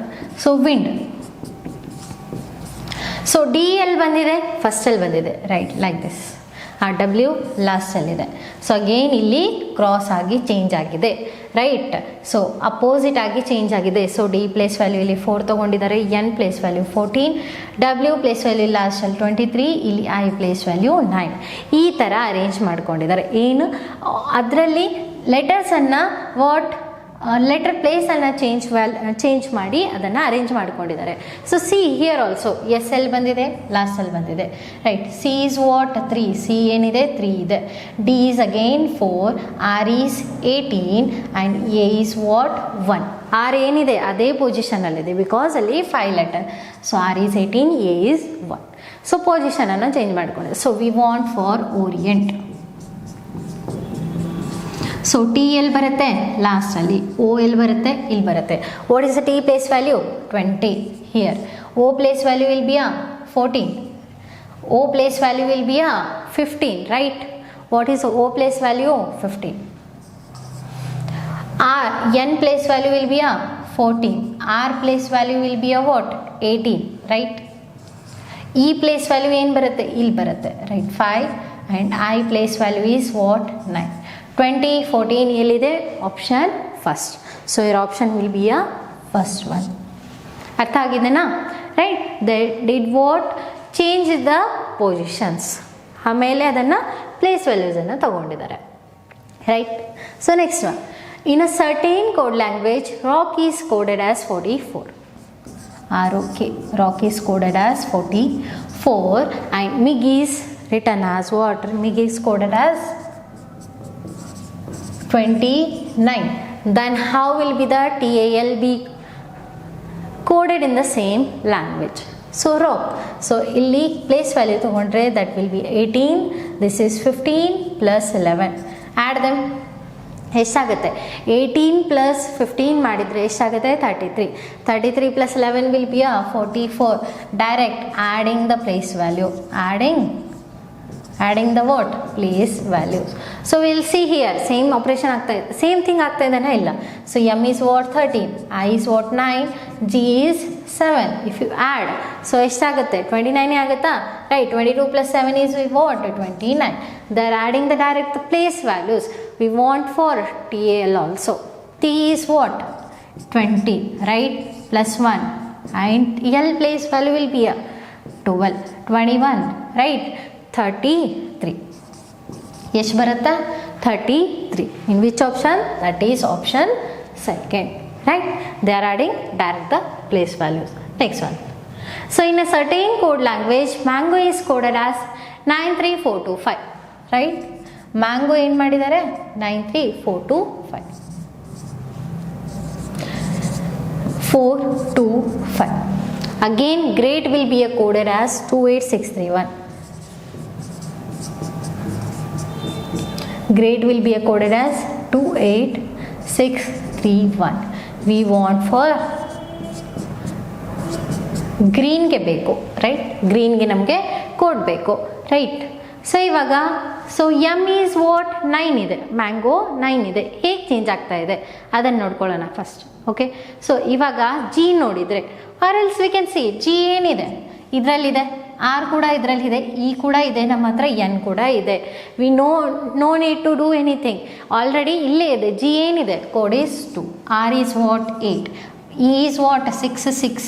ಸೊ ವಿಂಡ್, ಸೊ ಡಿ ಎಲ್ಲಿ ಬಂದಿದೆ? ಫಸ್ಟಲ್ಲಿ ಬಂದಿದೆ, ರೈಟ್? Like this. ಆ ಡಬ್ಲ್ಯೂ ಲಾಸ್ಟಲ್ಲಿದೆ. ಸೊ ಅಗೇನ್ ಇಲ್ಲಿ ಕ್ರಾಸ್ ಆಗಿ ಚೇಂಜ್ ಆಗಿದೆ, ರೈಟ್? ಸೊ ಅಪೋಸಿಟ್ ಆಗಿ ಚೇಂಜ್ ಆಗಿದೆ. ಸೊ ಡಿ ಪ್ಲೇಸ್ ವ್ಯಾಲ್ಯೂ ಇಲ್ಲಿ 4 ತೊಗೊಂಡಿದ್ದಾರೆ, N place value 14, W place value ಲಾಸ್ಟಲ್ಲಿ 23, ಇಲ್ಲಿ ಐ ಪ್ಲೇಸ್ ವ್ಯಾಲ್ಯೂ 9. ಈ ಥರ ಅರೇಂಜ್ ಮಾಡ್ಕೊಂಡಿದ್ದಾರೆ. ಏನು ಅದರಲ್ಲಿ ಲೆಟರ್ಸನ್ನು ವಾಟ್ ಲೆಟರ್ ಪ್ಲೇಸನ್ನು ಚೇಂಜ್ ಮಾಡಿ ಅದನ್ನು ಅರೇಂಜ್ ಮಾಡ್ಕೊಂಡಿದ್ದಾರೆ. So see here also S L ಬಂದಿದೆ, ಲಾಸ್ಟಲ್ಲಿ ಬಂದಿದೆ, right. C is what 3, C ಏನಿದೆ 3 ಇದೆ. D is again 4, R is 18 and A is what 1. R ಏನಿದೆ ಅದೇ ಪೊಸಿಷನಲ್ಲಿದೆ ಬಿಕಾಸ್ ಅಲ್ಲಿ 5 letter. So R is 18, A is 1. So ಪೊಸಿಷನನ್ನು ಚೇಂಜ್ ಮಾಡ್ಕೊಂಡಿದೆ. So we want for orient. So T ಎಲ್ಲಿ ಬರುತ್ತೆ, ಲಾಸ್ಟಲ್ಲಿ. ಓ ಎಲ್ಲಿ ಬರುತ್ತೆ, ಇಲ್ಲಿ ಬರುತ್ತೆ. What is the T place value 20 here. O place value will be 14. O place value will be 15, right. What is O place value 15. R N place value will be 14. R place value will be what 18, right. E place value ಏನು ಬರುತ್ತೆ, ಇಲ್ಲಿ ಬರುತ್ತೆ, right, 5 and I place value is what 9. 20, 14 ಎಲ್ಲಿದೆ, option first. So your option will be a first one. ಅರ್ಥ ಆಗಿದೆನಾ, right. They did what, change the positions. ಆಮೇಲೆ ಅದನ್ನು place ವ್ಯಾಲ್ಯೂಸನ್ನು ತಗೊಂಡಿದ್ದಾರೆ, right. So next one, in a certain code language rock is coded as 44. ROK, rock is coded as 44 and MIG is written as what? MIG is coded as 29. Then how will be the TAL be coded in the same language? So rock. So illi place value ತಗೊಂಡ್ರೆ that will be 18. This is 15 plus 11. Add them. ಎಷ್ಟಾಗುತ್ತೆ, 18 plus 15 ಮಾಡಿದರೆ ಎಷ್ಟಾಗುತ್ತೆ, 33. 33 plus 11 will be 44. Direct adding the place value, adding the what, place values. So will see here same operation ಆಗ್ತಾ ಇದೆ, same thing ಆಗ್ತಾ ಇದೆನಾ, ಇಲ್ಲ. So M is what 13, I is what 9, G is 7. If you add, so ಎಷ್ಟಾಗುತ್ತೆ, 29 ಆಗುತ್ತಾ, right. 22 plus 7 is what 29. They are adding the direct place values. We want for TAL also. T is what, 20, right, plus 1 and L place value will be 12, 21, right, 33. Yes baratta 33. In which option? That is option second, right. They are adding direct the place values. Next one. So in a certain code language mango is coded as 93425, right. Mango ಏನು ಮಾಡಿದ್ದಾರೆ, 93425. 425. Again great will be coded as 28631. Great will be coded as 28631. We want for ಗ್ರೀನ್ಗೆ ಬೇಕು, right. ಗ್ರೀನ್ಗೆ ನಮಗೆ code ಬೇಕು, right. So ಇವಾಗ so M is what 9 ಇದೆ, mango 9 ಇದೆ. ಹೇಗೆ ಚೇಂಜ್ ಆಗ್ತಾ ಇದೆ ಅದನ್ನು ನೋಡ್ಕೊಳ್ಳೋಣ ಫಸ್ಟ್, ಓಕೆ. ಸೊ ಇವಾಗ ಜಿ ನೋಡಿದರೆ, or else we can see G ಏನಿದೆ ಇದರಲ್ಲಿದೆ, ಆರ್ ಕೂಡ ಇದರಲ್ಲಿದೆ, ಇ ಕೂಡ ಇದೆ, ನಮ್ಮ ಹತ್ರ ಎನ್ ಕೂಡ ಇದೆ. We no need to do anything, already ಇಲ್ಲೇ ಇದೆ. ಜಿ ಏನಿದೆ, code is 2, R is what 8, E is what 6,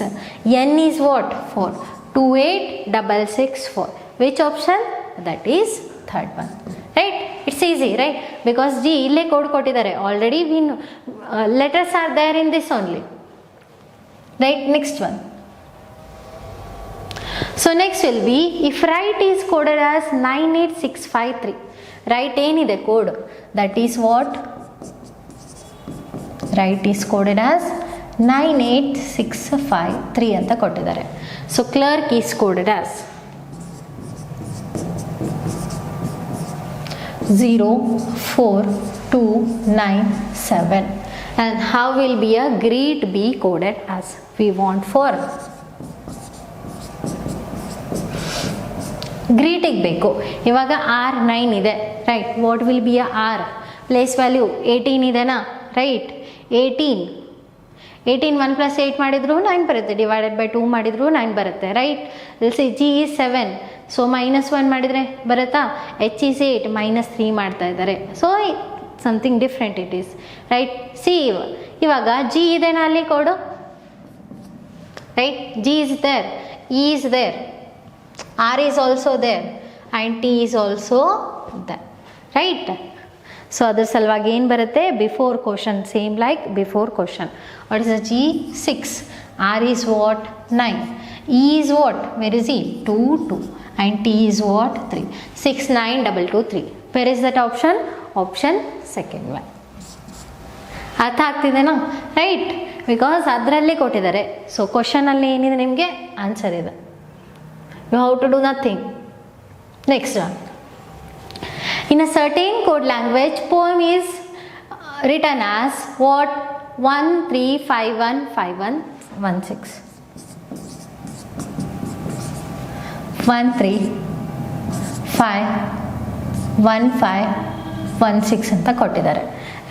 N is what 4, 28664. Which option, that is third one, right. It's easy, right, because G ille code kottidare already. We know letters are there in this only, right. Next one. So next will be if right is coded as 98653. Right ಏನide code, that is what, right is coded as 98653 ಅಂತ ಕೊಟ್ಟಿದ್ದಾರೆ. So clerk is coded as 04297. And how will be a greet be coded as? We want for ಗ್ರೀಟಿಗೆ ಬೇಕು. ಇವಾಗ R 9 ಇದೆ, right. What will be a R place value 18 ಇದೆನಾ, right. 18 1 + 8 ಮಾಡಿದ್ರು 9 ಬರುತ್ತೆ, divided by 2 ಮಾಡಿದ್ರು 9 ಬರುತ್ತೆ, right. See G is 7, so -1 ಮಾಡಿದರೆ ಬರುತ್ತಾ. ಎಚ್ ಈಸ್ 8, -3 ಮಾಡ್ತಾ ಇದ್ದಾರೆ. So something different it is, right. See ಇವಾಗ ಜಿ ಇದೆನಾ ಅಲ್ಲಿ code, right. G is there, E is there, R is also there and T is also there, right. So ಅದ್ರ ಸಲುವಾಗಿ ಏನು ಬರುತ್ತೆ, before question, same like before question. What is the G6, R is what 9, E is what, where is E 2 2 and T is what 3, 6 9 2 2 3. Where is that option? Option second one. ಅರ್ಥ ಆಗ್ತಿದೆನಾ, right? Because ಅದರಲ್ಲೇ ಕೊಟ್ಟಿದ್ದಾರೆ. So ಕ್ವಶನಲ್ಲಿ ಏನಿದೆ ನಿಮಗೆ answer ಇದೆ. You have to do nothing. Next one. In a certain code language, poem is written as what? 1 3 5 1 5 1 1 6 1 3 5 1 5 1 6 ಅಂತ ಕೊಟ್ಟಿದ್ದಾರೆ,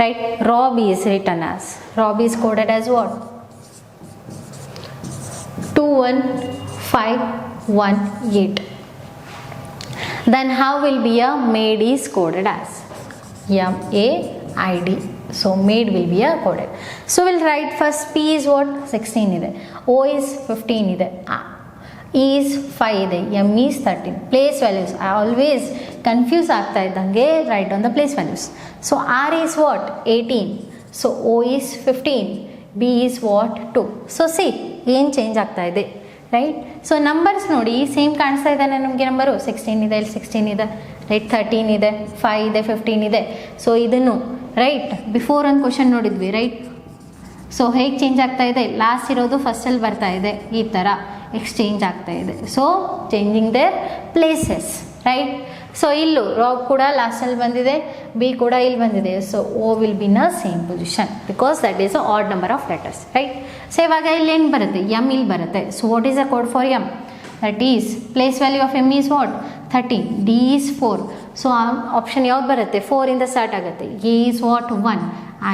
right? Rob is written as, Rob is coded as what? 2 1 5 1 8. Then how will be a maid is coded as? MAID. So maid will be a coded. So we'll write first P is what? 16 ಇದೆ, O is 15 ಇದೆ, E is 5 ಇದೆ, M is 13. Place values, I always confuse ಆಗ್ತಾ ಇದ್ದಂಗೆ write on the place values. So R is what? 18. So O is 15, B is what? 2. So see ಏನು change ಆಗ್ತಾ ಇದೆ, right? So numbers ನೋಡಿ same ಕಾಣಿಸ್ತಾ ಇದ್ದಾನೆ ನಮಗೆ. ನಂಬರು 16 ಇದೆ, ಇಲ್ಲಿ 16 ಇದೆ, ರೈಟ್? 13 ಇದೆ, 5 ಇದೆ, 15 ಇದೆ. ಸೊ ಇದನ್ನು ರೈಟ್ ಬಿಫೋರ್ ಒಂದು ಕ್ವಶನ್ ನೋಡಿದ್ವಿ, ರೈಟ್? ಸೊ ಹೇಗೆ ಚೇಂಜ್ ಆಗ್ತಾ ಇದೆ, ಲಾಸ್ಟ್ ಇರೋದು ಫಸ್ಟಲ್ಲಿ ಬರ್ತಾ ಇದೆ, ಈ ಥರ ಎಕ್ಸ್ಚೇಂಜ್ ಆಗ್ತಾ ಇದೆ. So changing their places, right? So ಇಲ್ಲೂ ರಾಬ್ ಕೂಡ ಲಾಸ್ಟಲ್ಲಿ ಬಂದಿದೆ, ಬಿ ಕೂಡ ಇಲ್ಲಿ ಬಂದಿದೆ. So O will be in same position because that is a odd number of letters, right? So ಇವಾಗ ಇಲ್ಲಿ ಏನು ಬರುತ್ತೆ, ಎಮ್ ಇಲ್ಲಿ ಬರುತ್ತೆ. So what is a code for M? That is place value of M is what? 13, D is 4. So option ಯಾವ್ದು ಬರುತ್ತೆ? 4 ಇಂದ start ಆಗುತ್ತೆ. A is what? 1,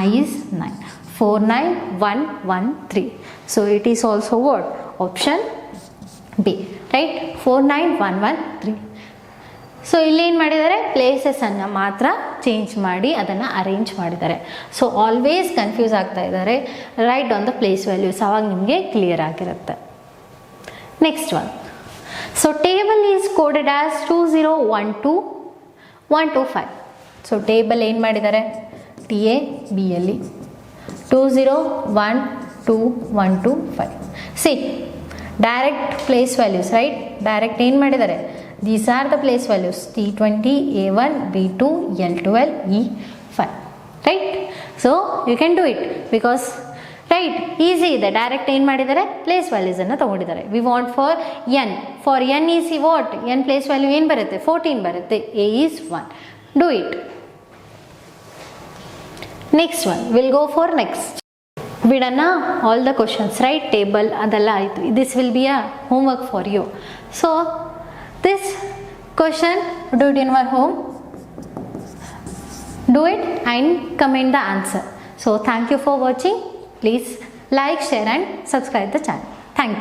I is 9, 4 9 1 1 3. So it is also what? Option B, right? 4 9 1 1 3. So ಇಲ್ಲೇನು ಮಾಡಿದ್ದಾರೆ, ಪ್ಲೇಸಸನ್ನು ಮಾತ್ರ change ಮಾಡಿ ಅದನ್ನು arrange ಮಾಡಿದ್ದಾರೆ. ಸೊ ಆಲ್ವೇಸ್ ಕನ್ಫ್ಯೂಸ್ ಆಗ್ತಾ ಇದ್ದಾರೆ, right on the place values, ಆವಾಗ ನಿಮಗೆ ಕ್ಲಿಯರ್ ಆಗಿರುತ್ತೆ. Next one. So table is coded as 2 0 1 2 1 2 5. So table ಏನು ಮಾಡಿದ್ದಾರೆ, TABLE 2 0 1 2 1 2 5. C direct place values, right? Direct ಏನು ಮಾಡಿದ್ದಾರೆ, these are the place values, T20, A1, B2, L12, E5, right? So you can do it because right, easy ಇದೆ. Direct ಏನು ಮಾಡಿದ್ದಾರೆ, place ವ್ಯಾಲ್ಯೂಸನ್ನು ತೊಗೊಂಡಿದ್ದಾರೆ. We want for N, for N is what? N place value ಏನು ಬರುತ್ತೆ? 14 ಬರುತ್ತೆ. A is 1. Do it. Next one will go for next. ಬಿಡೋಣ all the questions, right? Table ಅದೆಲ್ಲ ಆಯಿತು. This will be a homework for you. So this question, do it in your home, do it and comment the answer. So thank you for watching. Please like, share and subscribe the channel. Thank you.